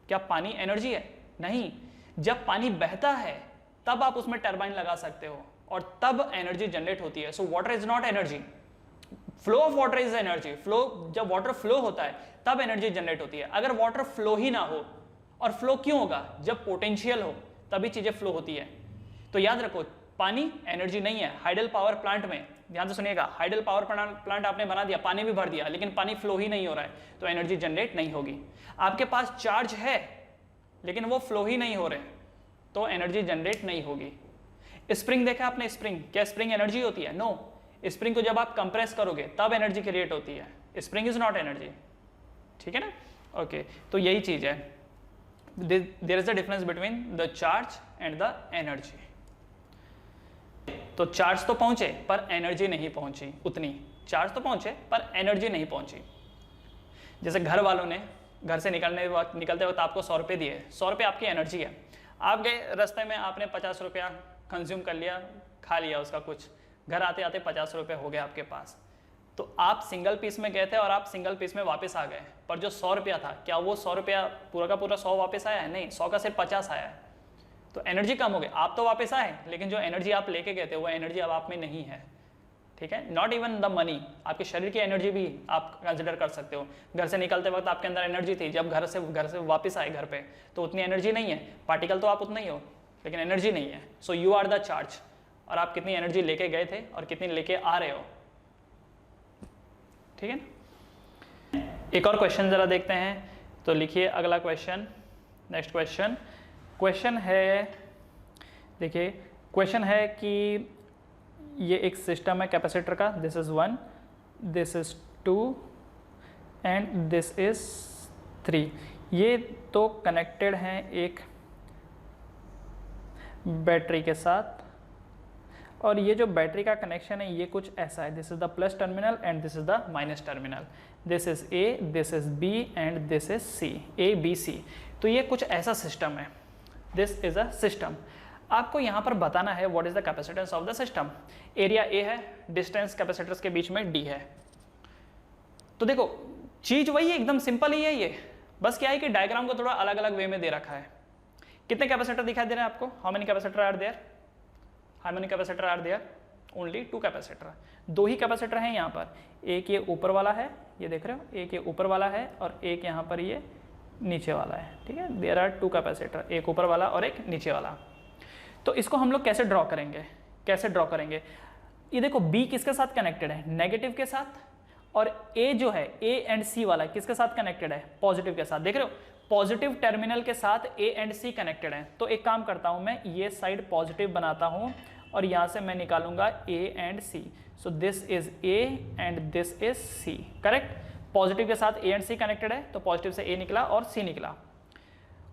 क्या पानी एनर्जी है, नहीं। जब पानी बहता है तब आप उसमें टरबाइन लगा सकते हो और तब एनर्जी जनरेट होती है। So water is not energy, flow of water is energy. Flow, जब वाटर फ्लो होता है तब एनर्जी जनरेट होती है। अगर वाटर फ्लो ही ना हो, और फ्लो क्यों होगा, जब पोटेंशियल हो तभी चीजें फ्लो होती है। तो याद रखो पानी एनर्जी नहीं है। हाइडल पावर प्लांट में ध्यान से सुनिएगा, हाइडल पावर प्लांट आपने बना दिया, पानी भी भर दिया, लेकिन पानी फ्लो ही नहीं हो रहा है, तो एनर्जी जनरेट नहीं होगी। आपके पास चार्ज है लेकिन वो फ्लो ही नहीं हो रहे, तो एनर्जी जनरेट नहीं होगी। स्प्रिंग देखा आपने, स्प्रिंग, क्या स्प्रिंग एनर्जी होती है, नो। स्प्रिंग को जब आप कंप्रेस करोगे तब एनर्जी क्रिएट होती है, स्प्रिंग इज नॉट एनर्जी। ठीक है ना, ओके, तो यही चीज है, there is the difference between the charge and the energy. तो चार्ज तो पहुंचे पर एनर्जी नहीं पहुंची उतनी, चार्ज तो पहुंचे पर एनर्जी नहीं पहुंची। जैसे घर वालों ने घर से निकलते वक्त आपको 100 रुपये दिए, 100 रुपये आपकी एनर्जी है। आप गए रास्ते में, आपने 50 रुपया कंज्यूम कर लिया, खा लिया उसका कुछ, घर आते आते 50 रुपये हो गए आपके पास। तो आप सिंगल पीस में गए थे और आप सिंगल पीस में वापस आ गए, पर जो 100 रुपया था क्या वो 100 रुपया पूरा का पूरा 100 वापस आया है, नहीं, 100 का सिर्फ 50 आया है। तो एनर्जी कम हो गई, आप तो वापस आए लेकिन जो एनर्जी आप लेके गए थे वो एनर्जी अब आप में नहीं है। ठीक है, नॉट इवन द मनी, आपके शरीर की एनर्जी भी आप कंसिडर कर सकते हो। घर से निकलते वक्त आपके अंदर एनर्जी थी, जब घर से वापस आए घर पे तो उतनी एनर्जी नहीं है, पार्टिकल तो आप उतना ही हो लेकिन एनर्जी नहीं है। So you are the charge, और आप कितनी एनर्जी लेके गए थे और कितनी लेके आ रहे हो। ठीक है ना, एक और क्वेश्चन जरा देखते हैं, तो लिखिए अगला क्वेश्चन, नेक्स्ट क्वेश्चन है, देखिए क्वेश्चन है कि ये एक सिस्टम है कैपेसिटर का, this is 1, this is 2 and this is 3। ये तो कनेक्टेड हैं एक बैटरी के साथ, और ये जो बैटरी का कनेक्शन है ये कुछ ऐसा है, this is the plus terminal and this is the minus terminal, this is A, this is B and this is C, A B C. तो ये कुछ ऐसा सिस्टम है, दिस इज अ सिस्टम। आपको यहाँ पर बताना है what is the capacitance of the system. Area A है, डिस्टेंस कैपेसिटर्स के बीच में डी है। तो देखो चीज वही है, एकदम सिंपल ही है ये, बस क्या है कि डायग्राम को थोड़ा अलग अलग वे में दे रखा है। कितने कैपेसिटर दिखाई दे रहे हैं आपको, how many capacitor are there, how many capacitor are there, only 2 capacitor. 2 ही कैपेसिटर हैं यहाँ पर, एक ये ऊपर वाला है, ये देख रहे हो, एक ये ऊपर वाला है और एक यहाँ पर ये नीचे वाला है। ठीक है, देयर आर 2 कैपेसिटर, एक ऊपर वाला और एक नीचे वाला। तो इसको हम लोग कैसे ड्रॉ करेंगे, ये देखो बी किसके साथ कनेक्टेड है, नेगेटिव के साथ, और ए जो है ए एंड सी वाला किसके साथ कनेक्टेड है, पॉजिटिव के साथ। देख रहे हो पॉजिटिव टर्मिनल के साथ ए एंड सी कनेक्टेड है, तो एक काम करता हूं मैं, ये साइड पॉजिटिव बनाता हूं और यहां से मैं निकालूंगा A and C. So this is A and this is C, correct. Positive के साथ ए एंड सी कनेक्टेड है, तो पॉजिटिव से ए निकला और सी निकला।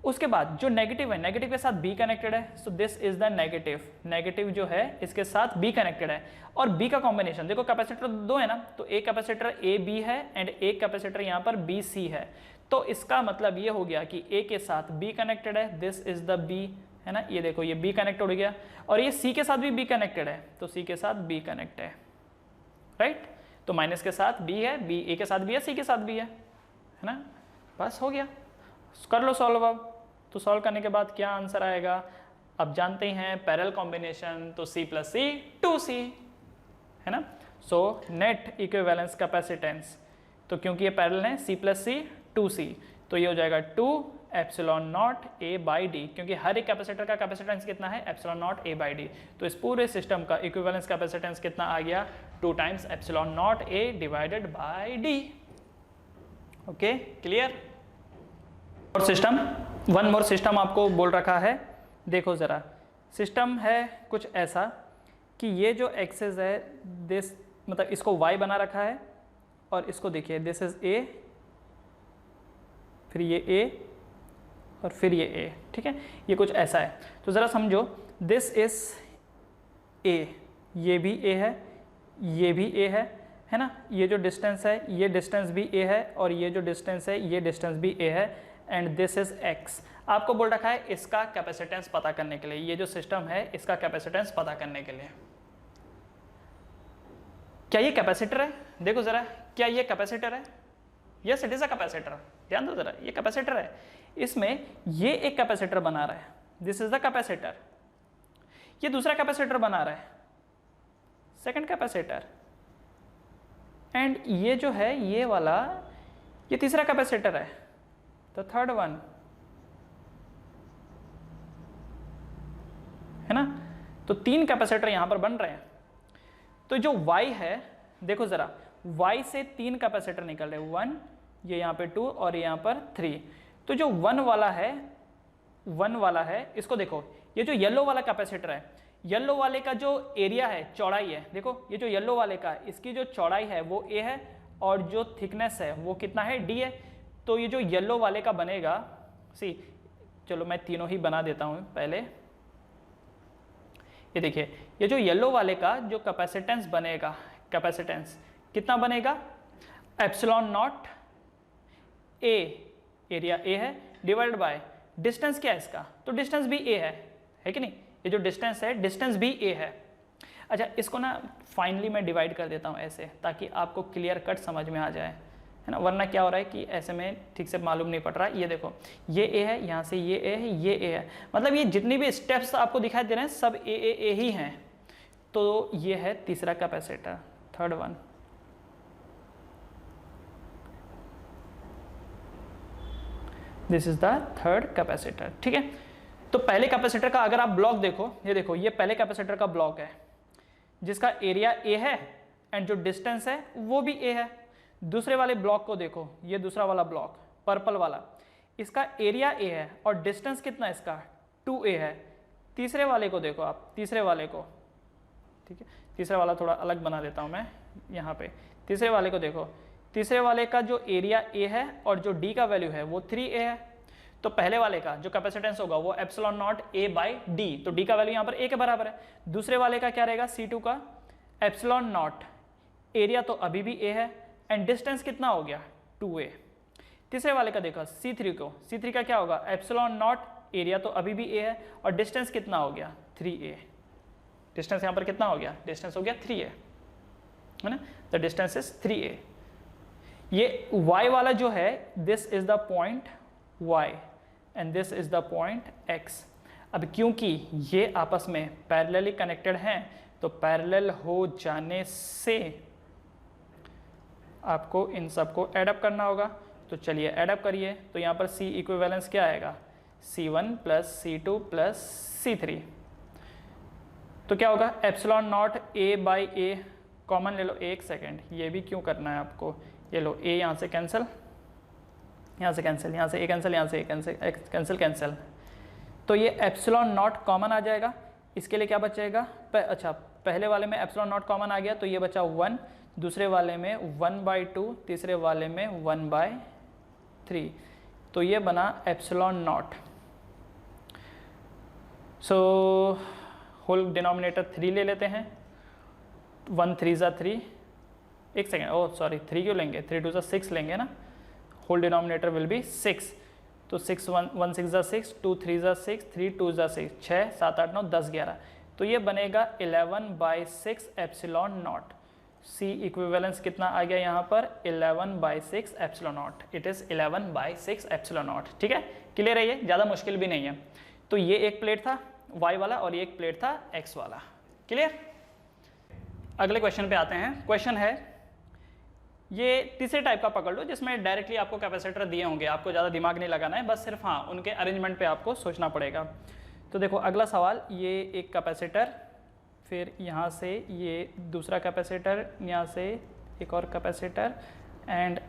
उसके बाद जो नेगेटिव है, नेगेटिव के साथ बी कनेक्टेड है, so this is the negative. Negative जो है इसके साथ बी कनेक्टेड है, और बी का कॉम्बिनेशन देखो, कैपेसिटर दो है ना, तो एक कैपेसिटर ए बी है एंड एक कैपेसिटर यहाँ पर बी सी है। तो इसका मतलब ये हो गया कि ए के साथ बी कनेक्टेड है, दिस इज द बी, है ना, ये देखो ये बी कनेक्टेड हो गया, और ये सी के साथ भी बी कनेक्टेड है, तो सी के साथ बी कनेक्ट है, राइट। तो माइनस के साथ बी है, बी ए के साथ भी है, सी के साथ भी है ना, बस हो गया। कर लो सॉल्व अब। तो सॉल्व करने के बाद क्या आंसर आएगा, अब जानते हैं पैरेलल कॉम्बिनेशन, तो C प्लस सी 2C, है ना। सो नेट इक्विवेलेंस कैपेसिटेंस, तो क्योंकि ये पैरेलल है C प्लस सी 2C, तो ये हो जाएगा 2 epsilon naught A by D, क्योंकि हर एक कैपेसिटर का कैपेसिटेंस कितना है, epsilon naught A by D. तो इस पूरे सिस्टम का इक्विवेलेंस कैपेसिटेंस कितना आ गया, 2 times epsilon naught A divided by D. Okay, clear. और सिस्टम, वन मोर सिस्टम आपको बोल रखा है, देखो ज़रा। सिस्टम है कुछ ऐसा कि ये जो एक्सेस है, दिस मतलब इसको y बना रखा है, और इसको देखिए, दिस इज A, फिर ये A और फिर ये A, ठीक है, ये कुछ ऐसा है। तो ज़रा समझो, दिस इज A, ये भी A है, ये भी A है ना, ये जो डिस्टेंस है, ये डिस्टेंस भी A है, और ये जो डिस्टेंस है, ये डिस्टेंस भी A है, एंड दिस इज x। आपको बोल रखा है इसका कैपेसिटेंस पता करने के लिए, ये जो सिस्टम है इसका कैपेसिटेंस पता करने के लिए। क्या ये कैपेसिटर है, देखो जरा, क्या ये कैपेसिटर है, yes it is a capacitor, ध्यान दो जरा, ये कैपेसिटर है। इसमें ये एक कैपेसिटर बना रहा है, दिस इज द कैपेसिटर, ये दूसरा कैपेसिटर बना रहा है, सेकंड कैपेसिटर, एंड ये जो है ये वाला, ये तीसरा कैपेसिटर है, द थर्ड वन, है ना। तो 3 कैपेसिटर यहां पर बन रहे हैं। तो जो y है, देखो जरा, y से 3 कैपेसिटर निकल रहे हैं, 1, ये यहां पे 2 और यहां पर 3। तो जो 1 वाला है, इसको देखो, ये जो येलो वाला कैपेसिटर है, येलो वाले का जो एरिया है, चौड़ाई है, देखो ये जो येलो वाले का, इसकी जो चौड़ाई है वो a है, और जो थिकनेस है वो कितना है, d है। तो ये जो येलो वाले का बनेगा, सी, चलो मैं तीनों ही बना देता हूं पहले। ये देखिए, ये जो येलो वाले का जो कैपेसिटेंस बनेगा, कैपेसिटेंस कितना बनेगा, epsilon naught A, area A है, डिवाइडेड बाय डिस्टेंस क्या है इसका, तो डिस्टेंस भी A है कि नहीं, ये जो डिस्टेंस है, डिस्टेंस भी A है। अच्छा, इसको ना फाइनली मैं डिवाइड कर देता हूँ ऐसे, ताकि आपको क्लियर कट समझ में आ जाए, है ना, वरना क्या हो रहा है कि ऐसे में ठीक से मालूम नहीं पड़ रहा है। ये देखो, ये A है, यहाँ से ये A है, ये A है, मतलब ये जितनी भी स्टेप्स आपको दिखाई दे रहे हैं सब A ही हैं। तो ये है तीसरा capacitor, third one, this is the third capacitor, ठीक है। तो पहले कैपेसिटर का अगर आप ब्लॉक देखो, ये देखो, ये पहले कैपेसिटर का ब्लॉक है जिसका एरिया A है एंड जो डिस्टेंस है वो भी A है। दूसरे वाले ब्लॉक को देखो, ये दूसरा वाला ब्लॉक पर्पल वाला, इसका एरिया A है और डिस्टेंस कितना है इसका, 2A है। तीसरे वाले को देखो आप, तीसरे वाले को, ठीक है, तीसरा वाला थोड़ा अलग बना देता हूं मैं यहाँ पे। तीसरे वाले को देखो, तीसरे वाले का जो एरिया A है और जो D का वैल्यू है वो 3A है। तो पहले वाले का जो कैपेसिटेंस होगा वो epsilon naught A by D, तो D का वैल्यू यहाँ पर A के बराबर है। दूसरे वाले का क्या रहेगा, C2 का एप्सिलॉन नॉट, एरिया तो अभी भी A है एंड डिस्टेंस कितना हो गया, 2A। तीसरे वाले का देखो C3 को, C3 का क्या होगा, एप्सिलॉन नॉट, एरिया तो अभी भी A है और डिस्टेंस कितना हो गया, 3A। डिस्टेंस यहाँ पर कितना हो गया, डिस्टेंस हो गया 3A, है ना, द डिस्टेंस इज 3A। ये y वाला जो है, this is the point y and this is the point x। अब क्योंकि ये आपस में पैरेलली कनेक्टेड हैं, तो पैरेलल हो जाने से आपको इन सबको एडअप करना होगा। तो चलिए एडअप करिए, तो यहाँ पर C इक्विवेलेंस क्या आएगा, C1 plus C2 plus C3। तो क्या होगा, epsilon naught A by A, common ले लो, एक सेकेंड, ये भी क्यों करना है आपको, ये लो A यहाँ से कैंसिल, यहाँ से कैंसिल, यहाँ से ए कैंसिल, यहाँ से ए कैंसिल, कैंसिल कैंसिल, तो ये एप्सिलॉन नॉट कॉमन आ जाएगा। इसके लिए क्या बचेगा, अच्छा पहले वाले में एप्सिलॉन नॉट कॉमन आ गया तो ये बचा 1, दूसरे वाले में 1/2, तीसरे वाले में 1/3, तो ये बना epsilon naught. So whole denominator 3 ले लेते हैं, 1 3 ज़ा 3, एक सेकेंड, ओह सॉरी 3 क्यों लेंगे, 3 2 ज़ा 6 लेंगे ना, होल डिनोमिनेटर विल बी 6, तो 6 1 6 ज़ा 6, 2 3 ज़ा 6, 3 2 ज़ा 6, 6 7 8 9 10 11, तो ये बनेगा 11/6 एप्सिलॉन नॉट। सी इक्विवेलेंस कितना आ गया यहाँ पर, 11/6 epsilon not, it is 11/6 epsilon not. ठीक है, क्लियर है, ये ज़्यादा मुश्किल भी नहीं है। तो ये एक प्लेट था y वाला और ये एक प्लेट था x वाला, क्लियर। अगले क्वेश्चन पे आते हैं। क्वेश्चन है ये तीसरे टाइप का पकड़ लो जिसमें डायरेक्टली आपको कैपेसिटर दिए होंगे, आपको ज़्यादा दिमाग नहीं लगाना है, बस सिर्फ हाँ उनके अरेंजमेंट पे आपको सोचना पड़ेगा। तो देखो अगला सवाल, ये एक कैपेसिटर, फिर यहाँ से ये दूसरा कैपेसिटर, यहाँ से एक और capacitor, and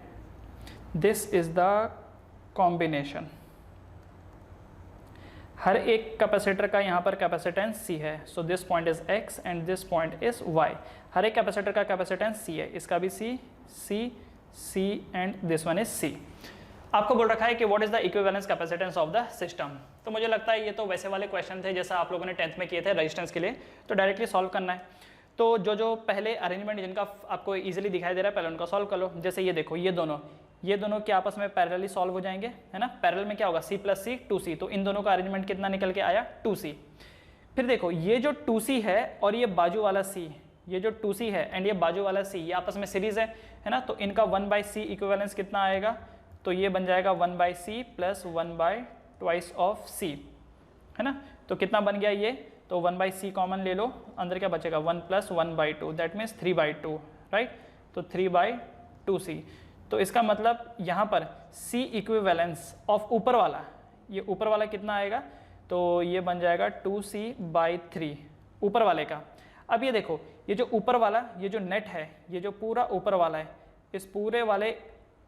this is the combination. हर एक कैपेसिटर का यहाँ पर कैपेसिटेंस C है, so this point is X and this point is Y। हर एक कैपेसिटर का कैपेसिटेंस C है, इसका भी C and this one is C। आपको बोल रखा है कि what is the equivalence capacitance of the system. तो मुझे लगता है ये तो वैसे वाले क्वेश्चन थे जैसा आप लोगों ने 10th में किए थे रेजिस्टेंस के लिए, तो डायरेक्टली सॉल्व करना है। तो जो पहले अरेंजमेंट जिनका आपको इजीली दिखाई दे रहा है पहले उनका सॉल्व कर लो। जैसे ये देखो, ये दोनों के आपस में पैरेलली सॉल्व हो जाएंगे, है ना। पैरेलल में क्या होगा, C + C 2C, तो इन दोनों का अरेंजमेंट कितना निकल के आया, 2C। फिर देखो ये जो 2C है और ये बाजू वाला C, ये जो 2C है एंड ये बाजू वाला C, ये आपस में सीरीज है ना, तो इनका 1/C इक्विवेलेंस कितना आएगा, तो ये बन जाएगा 1/C + 1/2 ऑफ C, है ना। तो कितना बन गया ये, तो 1/C कॉमन ले लो, अंदर क्या बचेगा 1 + 1/2, दैट मीन्स 3/2, राइट। तो 3/2C, तो इसका मतलब यहाँ पर C इक्विवेलेंस ऑफ ऊपर वाला, ये ऊपर वाला कितना आएगा, तो ये बन जाएगा 2C/3 ऊपर वाले का। अब ये देखो, ये जो ऊपर वाला, ये जो नेट है, ये जो पूरा ऊपर वाला है,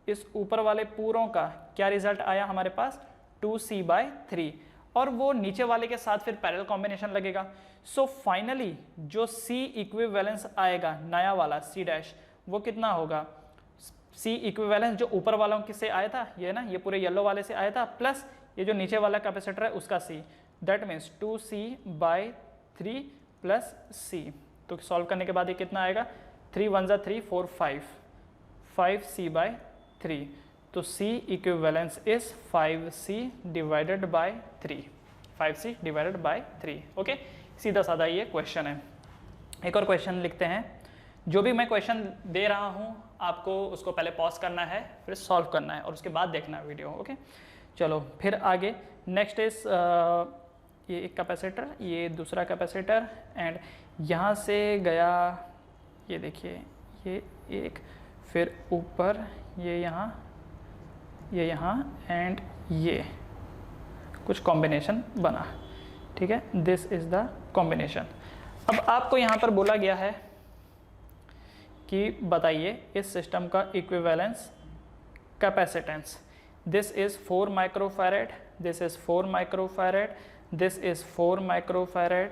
इस ऊपर वाले पूरों का क्या रिजल्ट आया हमारे पास, 2C/3, और वो नीचे वाले के साथ फिर पैरेलल कॉम्बिनेशन लगेगा। सो फाइनली जो C इक्विवेलेंस आएगा नया वाला C', वो कितना होगा, C इक्विवेलेंस जो ऊपर वालों से आया था, ये ना, ये पूरे येलो वाले से आया था, प्लस ये जो नीचे वाला कैपेसिटर है उसका C, that means 2C/3 + C। तो सॉल्व करने के बाद ये कितना आएगा, 3 1 = 3 4 5C/3, तो C equivalence is 5C/3, 5C/3। Okay, सीधा साधा ये क्वेश्चन है। एक और क्वेश्चन लिखते हैं। जो भी मैं क्वेश्चन दे रहा हूँ आपको उसको पहले पॉज करना है, फिर सॉल्व करना है और उसके बाद देखना है वीडियो। ओके, चलो फिर आगे। नेक्स्ट इज ये एक कैपेसिटर, ये दूसरा कैपेसिटर, एंड यहाँ से गया, ये देखिए ये एक, फिर ऊपर ये यहाँ एंड ये कुछ कॉम्बिनेशन बना, ठीक है। This is the combination. अब आपको यहाँ पर बोला गया है कि बताइए इस सिस्टम का equivalence capacitance. This is 4 microfarad, this is 4 microfarad, this is 4 microfarad,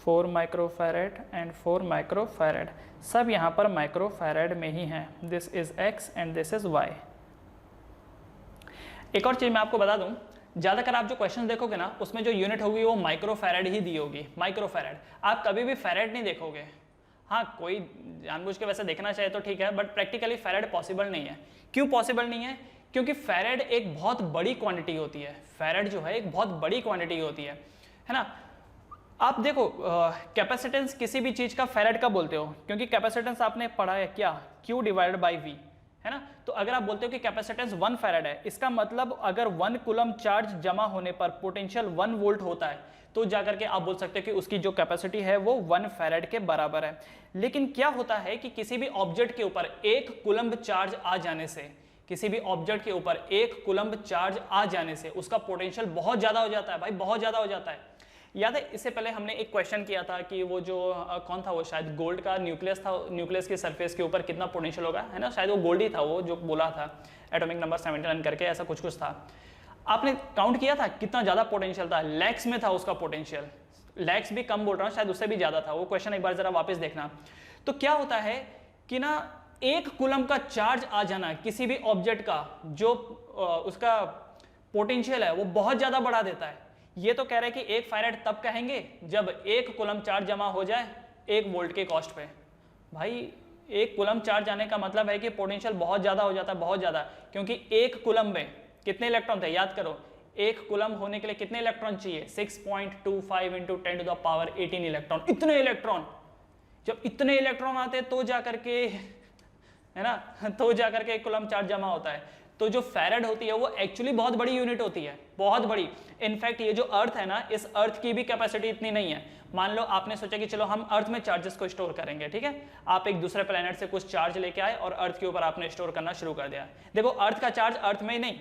4 microfarad and 4 microfarad, सब यहाँ पर माइक्रोफैरेड में ही हैं। This is x and this is y। एक और चीज़ मैं आपको बता दूं, ज़्यादातर आप जो क्वेश्चन देखोगे ना उसमें जो यूनिट होगी वो माइक्रोफैरेड ही दी होगी, माइक्रोफैरेड। आप कभी भी फैरेड नहीं देखोगे। हाँ, कोई जानबूझ के वैसे देखना चाहे तो ठीक है, बट प्रैक्टिकली फैरेड पॉसिबल नहीं है। क्यों पॉसिबल नहीं है, क्योंकि फैरेड एक बहुत बड़ी क्वांटिटी होती है। फैरेड जो है एक बहुत बड़ी क्वांटिटी होती है ना। आप देखो कैपेसिटेंस किसी भी चीज़ का फैरेड का बोलते हो, क्योंकि कैपेसिटेंस आपने पढ़ा है क्या, Q/V, है ना। तो अगर आप बोलते हो कि कैपेसिटेंस 1 फैरेड है, इसका मतलब अगर 1 कूलम चार्ज जमा होने पर पोटेंशियल 1 वोल्ट होता है, तो जाकर के आप बोल सकते हो कि उसकी जो कैपेसिटी है वो 1 फैरेड के बराबर है। लेकिन क्या होता है कि किसी भी ऑब्जेक्ट के ऊपर 1 कूलम्ब चार्ज आ जाने से, किसी भी ऑब्जेक्ट के ऊपर 1 कूलम्ब चार्ज आ जाने से उसका पोटेंशियल बहुत ज़्यादा हो जाता है भाई, बहुत ज़्यादा हो जाता है। याद है इससे पहले हमने एक क्वेश्चन किया था कि वो जो कौन था वो, शायद गोल्ड का न्यूक्लियस था, न्यूक्लियस की सरफेस के ऊपर कितना पोटेंशियल होगा, है ना, शायद वो गोल्ड ही था वो जो बोला था, एटॉमिक नंबर 79 करके ऐसा कुछ था। आपने काउंट किया था कितना ज्यादा पोटेंशियल था, लैक्स में था उसका पोटेंशियल, लैक्स भी कम बोल रहा हूँ, शायद उससे भी ज्यादा था वो क्वेश्चन, एक बार जरा वापस देखना। तो क्या होता है कि ना 1 कूलम का चार्ज आ जाना किसी भी ऑब्जेक्ट का जो उसका पोटेंशियल है वो बहुत ज्यादा बढ़ा देता है। ये तो कह रहे हैं कि 1 फैराड तब कहेंगे जब 1 कूलम चार्ज जमा हो जाए 1 वोल्ट के कॉस्ट पे। भाई 1 कूलम चार्ज आने का मतलब है कि पोटेंशियल बहुत ज्यादा हो जाता है, बहुत ज्यादा, क्योंकि 1 कूलम में कितने इलेक्ट्रॉन थे याद करो, 1 कूलम होने के लिए कितने इलेक्ट्रॉन चाहिए, 6.25 × 10⁻18 इलेक्ट्रॉन। इतने इलेक्ट्रॉन, जब इतने इलेक्ट्रॉन आते तो जाकर के, है ना, तो जाकर के 1 कूलम चार्ज जमा होता है। तो जो फैराड होती है वो एक्चुअली बहुत बड़ी यूनिट होती है, बहुत बड़ी। इनफैक्ट ये जो अर्थ है ना, इस अर्थ की भी कैपेसिटी इतनी नहीं है। मान लो आपने सोचा कि चलो हम अर्थ में चार्जेस को स्टोर करेंगे, ठीक है, आप एक दूसरे प्लेनेट से कुछ चार्ज लेके आए और अर्थ के ऊपर आपने स्टोर करना शुरू कर दिया। देखो अर्थ का चार्ज अर्थ में ही नहीं,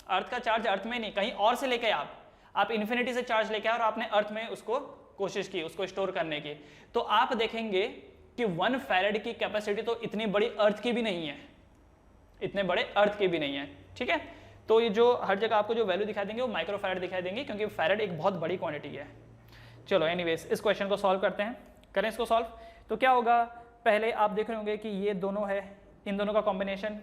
अर्थ का चार्ज अर्थ में नहीं, कहीं और से लेके आप इन्फिनिटी से चार्ज लेके आए और आपने अर्थ में उसको कोशिश की उसको स्टोर करने की, तो आप देखेंगे कि 1 फैराड की कैपेसिटी तो इतनी बड़ी अर्थ की भी नहीं है, इतने बड़े अर्थ की भी नहीं है, ठीक है। तो ये जो हर जगह आपको जो वैल्यू दिखाई देंगे वो माइक्रो फैराड दिखाई देंगे, क्योंकि फैराड एक बहुत बड़ी क्वांटिटी है। चलो एनीवेज इस क्वेश्चन को सॉल्व करते हैं, करें इसको सॉल्व। तो क्या होगा, पहले आप देख रहे होंगे कि ये दोनों है, इन दोनों का कॉम्बिनेशन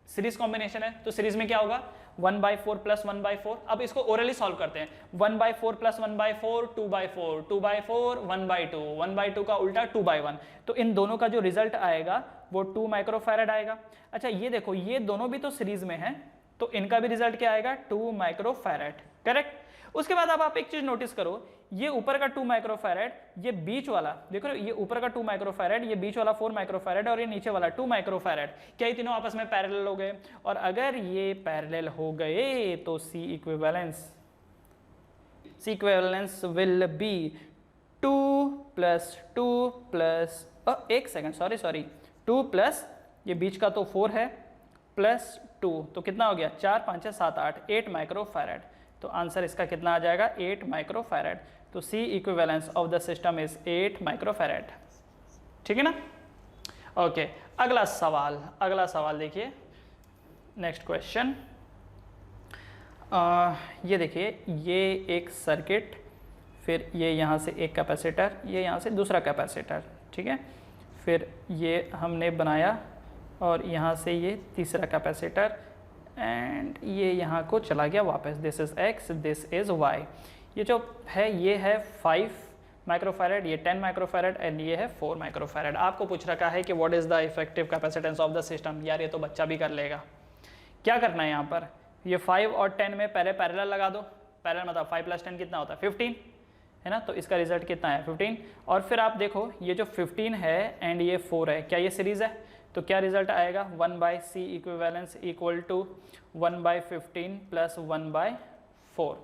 सीरीज कॉम्बिनेशन है, तो सीरीज में क्या होगा 1/4 + 1/4। अब इसको ओरली सॉल्व करते हैं, 1/4 + 1/4 2/4, 2/4 1/2, 1/2 का उल्टा 2/1। तो इन दोनों का जो रिजल्ट आएगा वो 2 माइक्रो फैराड आएगा। अच्छा ये देखो ये दोनों भी तो सीरीज में है, तो इनका भी रिजल्ट क्या आएगा 2 माइक्रो फैराड, करेक्ट। उसके बाद अब आप एक चीज नोटिस करो, ये ऊपर का 2 माइक्रो फैराड, ये बीच वाला देखो, ये ऊपर का 2 माइक्रो फैराड, ये बीच वाला 4 माइक्रो फैराड और ये नीचे वाला 2 माइक्रो फैराड, क्या ये तीनों आपस में पैरेलल हो गए? और अगर ये पैरेलल हो गए तो C इक्विवेलेंस विल बी 2 + 2 + एक सेकंड सॉरी 2 प्लस ये बीच का तो 4 है प्लस 2, तो कितना हो गया 4 × 5 = 7 = 8 माइक्रो फैराड। तो आंसर इसका कितना आ जाएगा 8 माइक्रो फैराड। तो C equivalence of the system is 8 micro farad, ठीक है ना। ओके अगला सवाल देखिए, नेक्स्ट क्वेश्चन। ये देखिए, ये एक सर्किट, फिर ये यहाँ से एक कैपेसिटर, ये यहाँ से दूसरा कैपेसिटर, ठीक है, फिर ये हमने बनाया और यहाँ से ये तीसरा कैपेसिटर एंड ये यहाँ को चला गया वापस। This is x, this is y। ये जो है ये है 5 माइक्रोफैरड, ये 10 माइक्रोफैरड एंड ये है 4 माइक्रोफैरड। आपको पूछ रखा है कि what is the effective capacitance of the system. यार ये तो बच्चा भी कर लेगा। क्या करना है यहाँ पर, ये 5 और 10 में पहले पैरेलल लगा दो। पैरेलल मतलब 5 + 10 कितना होता है 15, है ना। तो इसका रिजल्ट कितना है 15। और फिर आप देखो ये जो 15 है एंड ये 4 है, क्या ये सीरीज है? तो क्या रिजल्ट आएगा 1/C इक्विवेलेंस = 1/15 + 1/4।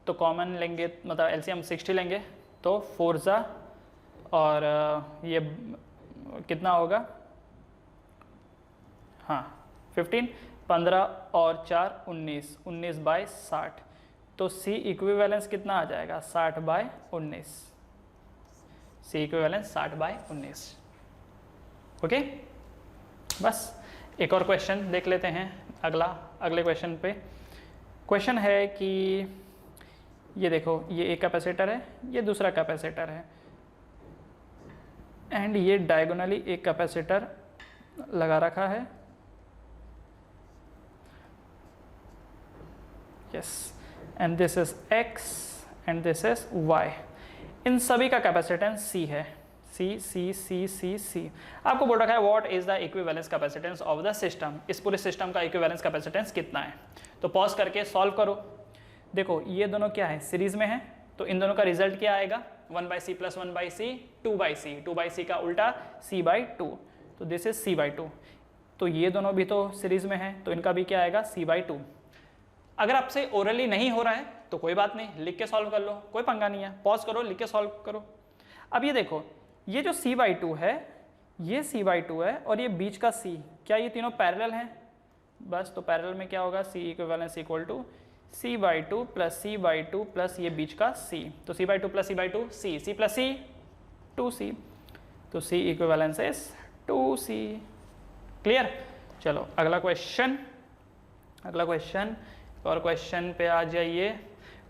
तो कॉमन लेंगे मतलब एलसीएम 60 लेंगे, तो 4 और ये कितना होगा, हाँ 15, 15 और 4 19, 19/60। तो C इक्विवेलेंस कितना आ जाएगा 60/19। C equivalence 60/19। ओके बस एक और क्वेश्चन देख लेते हैं। अगले क्वेश्चन पे क्वेश्चन है कि ये देखो, ये एक कैपेसिटर है, ये दूसरा कैपेसिटर है एंड ये डायगोनली एक कैपेसिटर लगा रखा है। Yes, and this is x and this is y। इन सभी का कैपेसिटेंस C है, C। आपको बोल रखा है what is the equivalence capacitance of the system. इस पूरे सिस्टम का इक्विवेलेंस कैपेसिटेंस कितना है? तो पॉज करके सॉल्व करो। देखो ये दोनों क्या है, सीरीज में है, तो इन दोनों का रिजल्ट क्या आएगा 1/C + 1/C 2/C, 2/C का उल्टा C/2, तो दिस इज C/2। तो ये दोनों भी तो सीरीज में है, तो इनका भी क्या आएगा C/2। अगर आपसे ओरली नहीं हो रहा है तो कोई बात नहीं, लिख के सॉल्व कर लो, कोई पंगा नहीं है, पॉज करो लिख के सॉल्व करो। अब ये देखो, ये जो C/2 है, ये C/2 है और ये बीच का C, क्या ये तीनों पैरेलल हैं? बस तो पैरेलल में क्या होगा C equivalence = C/2 plus C/2 plus ये बीच का C, तो C/2 plus C/2 C plus C 2C, तो C equivalence is 2C। Clear? चलो अगला क्वेश्चन, और क्वेश्चन पे आ जाइए।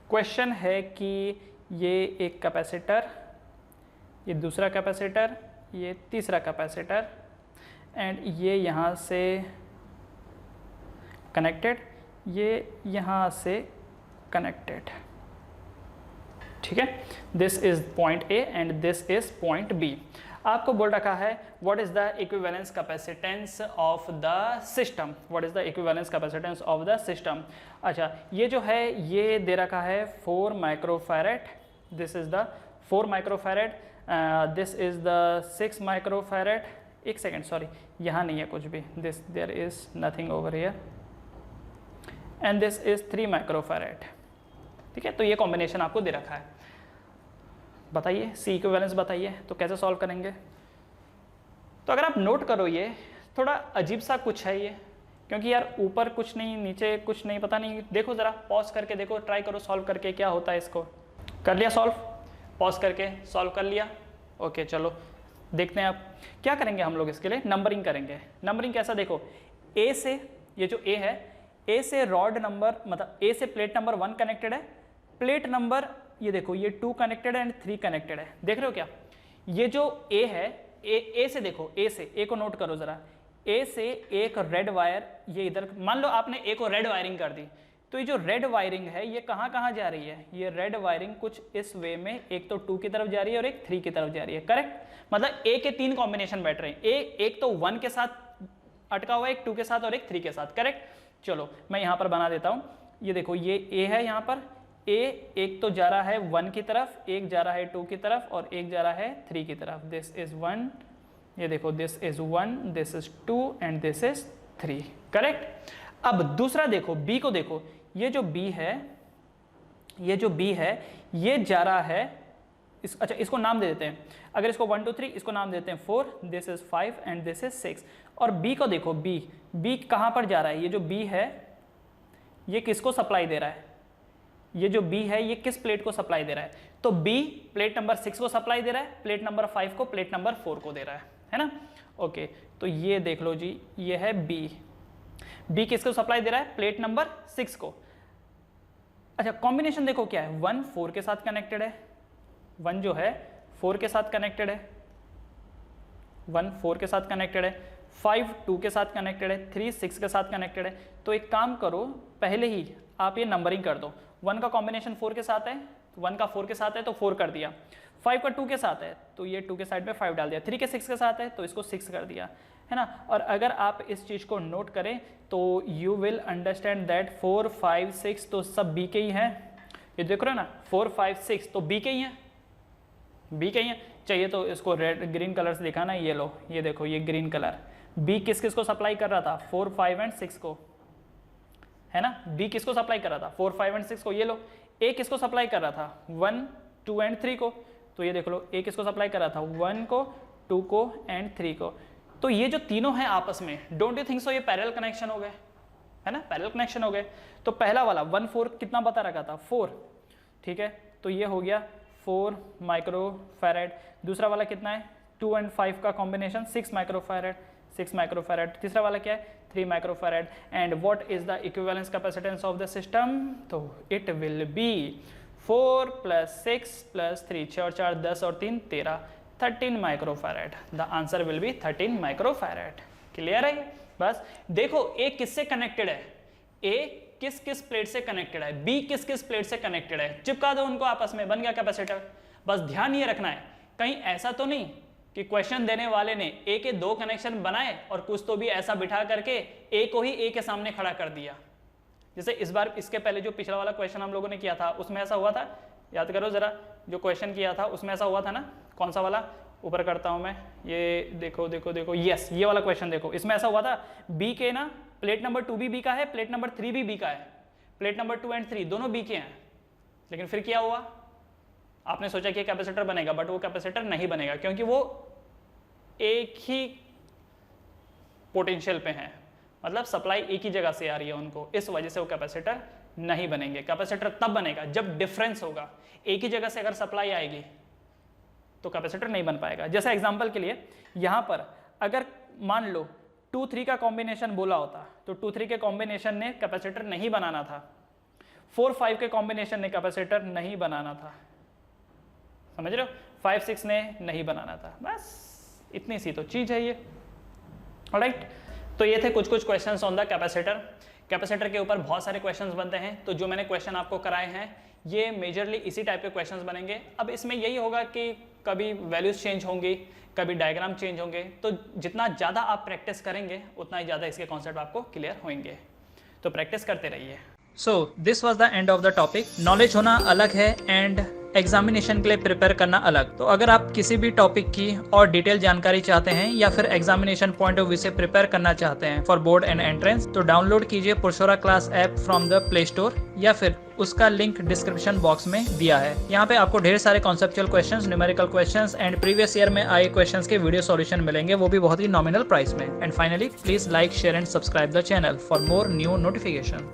क्वेश्चन है कि ये एक कैपेसिटर, ये दूसरा कैपेसिटर, ये तीसरा कैपेसिटर, एंड ये यहाँ से कनेक्टेड, ये यहाँ से कनेक्टेड, ठीक है। This is point A and this is point B. आपको बोल रखा है what is the equivalence capacitance of the system, what is the equivalence capacitance of the system. अच्छा, ये जो है ये दे रखा है 4 microfarad, this is the 4 microfarad, this is the 6 microfarad. एक सेकेंड, सॉरी, यहाँ नहीं है कुछ भी, this there is nothing over here, and this is 3 microfarad, ठीक है। तो ये कॉम्बिनेशन आपको दे रखा है। बताइए सी इक्विवेलेंस बताइए, तो कैसे सॉल्व करेंगे। तो अगर आप नोट करो, ये थोड़ा अजीब सा कुछ है ये, क्योंकि यार ऊपर कुछ नहीं, नीचे कुछ नहीं, पता नहीं। देखो ज़रा पॉज करके देखो, ट्राई करो सॉल्व करके क्या होता है। इसको कर लिया सॉल्व, पॉज करके सॉल्व कर लिया। ओके चलो देखते हैं आप क्या करेंगे। हम लोग इसके लिए नंबरिंग करेंगे। नंबरिंग कैसा, देखो ए से, ये जो ए है, ए से रॉड नंबर, मतलब ए से प्लेट नंबर 1 कनेक्टेड है, प्लेट नंबर ये देखो ये 2 कनेक्टेड है एंड 3 कनेक्टेड है। देख रहे हो क्या, ये जो ए है, ए से देखो, ए से, ए को नोट करो जरा, ए से एक रेड वायर, ये इधर मान लो आपने ए को रेड वायरिंग कर दी, तो ये जो रेड वायरिंग है ये कहाँ कहाँ जा रही है, ये रेड वायरिंग कुछ इस वे में, एक तो 2 की तरफ जा रही है और एक 3 की तरफ जा रही है, करेक्ट। मतलब ए के 3 कॉम्बिनेशन बैठ रहे हैं, एक तो 1 के साथ अटका हुआ है, एक 2 के साथ और एक 3 के साथ, करेक्ट। चलो मैं यहाँ पर बना देता हूँ, ये देखो ये ए है, यहाँ पर ए एक तो जा रहा है 1 की तरफ, एक जा रहा है 2 की तरफ और एक जा रहा है 3 की तरफ। दिस इज 1, ये देखो this is 1, this is 2 and this is 3, correct. अब दूसरा देखो, बी को देखो, ये जो बी है, ये जो बी है ये जा रहा है अच्छा इसको नाम दे देते हैं, अगर इसको 1 2 3 इसको नाम देते हैं 4, this is 5 and this is 6। और बी को देखो, बी कहाँ पर जा रहा है, ये जो बी है ये किसको सप्लाई दे रहा है, ये जो बी है ये किस प्लेट को सप्लाई दे रहा है, तो बी प्लेट नंबर 6 को सप्लाई दे रहा है, प्लेट नंबर 5 को, प्लेट नंबर 4 को दे रहा है ना। ओके तो ये देख लो जी, ये है बी किसको सप्लाई दे रहा है, प्लेट नंबर 6 को। अच्छा कॉम्बिनेशन देखो क्या है, 1 4 के साथ कनेक्टेड है, 1 जो है 4 के साथ कनेक्टेड है, 1 4 के साथ कनेक्टेड है, 5 2 के साथ कनेक्टेड है, 3 6 के साथ कनेक्टेड है। तो एक काम करो, पहले ही आप ये नंबरिंग कर दो, 1 का कॉम्बिनेशन 4 के साथ है, 1 का 4 के साथ है तो 4 कर दिया, 5 का 2 के साथ है तो ये 2 के साइड पे 5 डाल दिया, 3 के 6 के साथ है तो इसको 6 कर दिया, है ना। और अगर आप इस चीज़ को नोट करें तो यू विल अंडरस्टैंड दैट 4 5 6 तो सब बी के ही हैं, ये देख रहे हो ना, 4 5 6 तो बी के ही हैं, बी के ही हैं। चाहिए तो इसको रेड ग्रीन कलर से दिखाना, ये लो, ये देखो ये ग्रीन कलर, बी किस किस को सप्लाई कर रहा था, 4 5 एंड 6 को, है ना। बी किसको सप्लाई कर रहा था, 4 5 एंड 6 को। ये लो ए किसको सप्लाई कर रहा था, 1 2 एंड 3 को, तो ये देख लो ए किसको सप्लाई कर रहा था, 1 को 2 को एंड 3 को। तो ये जो तीनों हैं आपस में, डोंट यू थिंक सो, ये पैरेलल कनेक्शन हो गए, है ना, पैरेलल कनेक्शन हो गए। तो पहला वाला 1 4 कितना बता रखा था, 4, ठीक है, तो ये हो गया 4 माइक्रोफैरेड। दूसरा वाला कितना है, 2 एंड 5 का कॉम्बिनेशन 6 माइक्रोफैरेड, 6 माइक्रोफैरेड। तीसरा वाला क्या है, 3 microfarad. And what is the equivalence capacitance of the system, तो इट विल बी 4 + 6 + 3, 6 और 4 10 और 3 13, 13 microfarad. The answer will be 13 microfarad. Clear है। बस देखो ए किससे कनेक्टेड है, ए किस किस प्लेट से कनेक्टेड है, बी किस किस प्लेट से कनेक्टेड है, चिपका दो उनको आपस में, बन गया कैपेसिटर। बस ध्यान ये रखना है, कहीं ऐसा तो नहीं कि क्वेश्चन देने वाले ने ए के 2 कनेक्शन बनाए और कुछ तो भी ऐसा बिठा करके ए को ही ए के सामने खड़ा कर दिया। जैसे इस बार, इसके पहले जो पिछला वाला क्वेश्चन हम लोगों ने किया था उसमें ऐसा हुआ था, याद करो जरा, जो क्वेश्चन किया था उसमें ऐसा हुआ था ना, कौन सा वाला, ऊपर करता हूं मैं, ये देखो देखो देखो, यस ये वाला क्वेश्चन देखो, इसमें ऐसा हुआ था, बी के ना प्लेट नंबर 2 भी बी का है, प्लेट नंबर 3 भी बी का है, प्लेट नंबर 2 एंड 3 दोनों बी के हैं, लेकिन फिर क्या हुआ, आपने सोचा कि कैपेसिटर बनेगा, बट वो कैपेसिटर नहीं बनेगा क्योंकि वो एक ही पोटेंशियल पे है, मतलब सप्लाई एक ही जगह से आ रही है उनको, इस वजह से वो कैपेसिटर नहीं बनेंगे। कैपेसिटर तब बनेगा जब डिफरेंस होगा, एक ही जगह से अगर सप्लाई आएगी तो कैपेसिटर नहीं बन पाएगा। जैसे एग्जांपल के लिए यहाँ पर अगर मान लो 2-3 का कॉम्बिनेशन बोला होता तो 2-3 के कॉम्बिनेशन ने कैपेसिटर नहीं बनाना था, 4-5 के कॉम्बिनेशन ने कैपेसिटर नहीं बनाना था, समझ रहे हो, 5-6 ने नहीं बनाना था, बस इतनी सी तो चीज है ये। ऑलराइट, तो ये थे कुछ questions on the capacitor. Capacitor के ऊपर बहुत सारे क्वेश्चंस बनते हैं, तो जो मैंने क्वेश्चन आपको कराए हैं ये मेजरली इसी टाइप के क्वेश्चंस बनेंगे। अब इसमें यही होगा कि कभी वैल्यूज चेंज होंगी, कभी डायग्राम चेंज होंगे, तो जितना ज़्यादा आप प्रैक्टिस करेंगे उतना ही ज़्यादा इसके कॉन्सेप्ट आपको क्लियर होंगे, तो प्रैक्टिस करते रहिए। So this was the end of the topic. Knowledge होना अलग है एंड एग्जामिनेशन के लिए प्रिपेयर करना अलग। तो अगर आप किसी भी टॉपिक की और डिटेल जानकारी चाहते हैं या फिर एग्जामिनेशन पॉइंट ऑफ व्यू से प्रिपेयर करना चाहते हैं फॉर बोर्ड एंड एंट्रेंस, तो डाउनलोड कीजिए पुरशोरा class app from the play store या फिर उसका लिंक डिस्क्रिप्शन बॉक्स में दिया है। यहाँ पे आपको ढेर सारे conceptual questions, numerical questions and previous year में आए क्वेश्चंस के वीडियो सॉल्यूशन मिलेंगे, वो भी बहुत ही नॉमिनल प्राइस में। And finally please like, share and subscribe the channel for more new notification.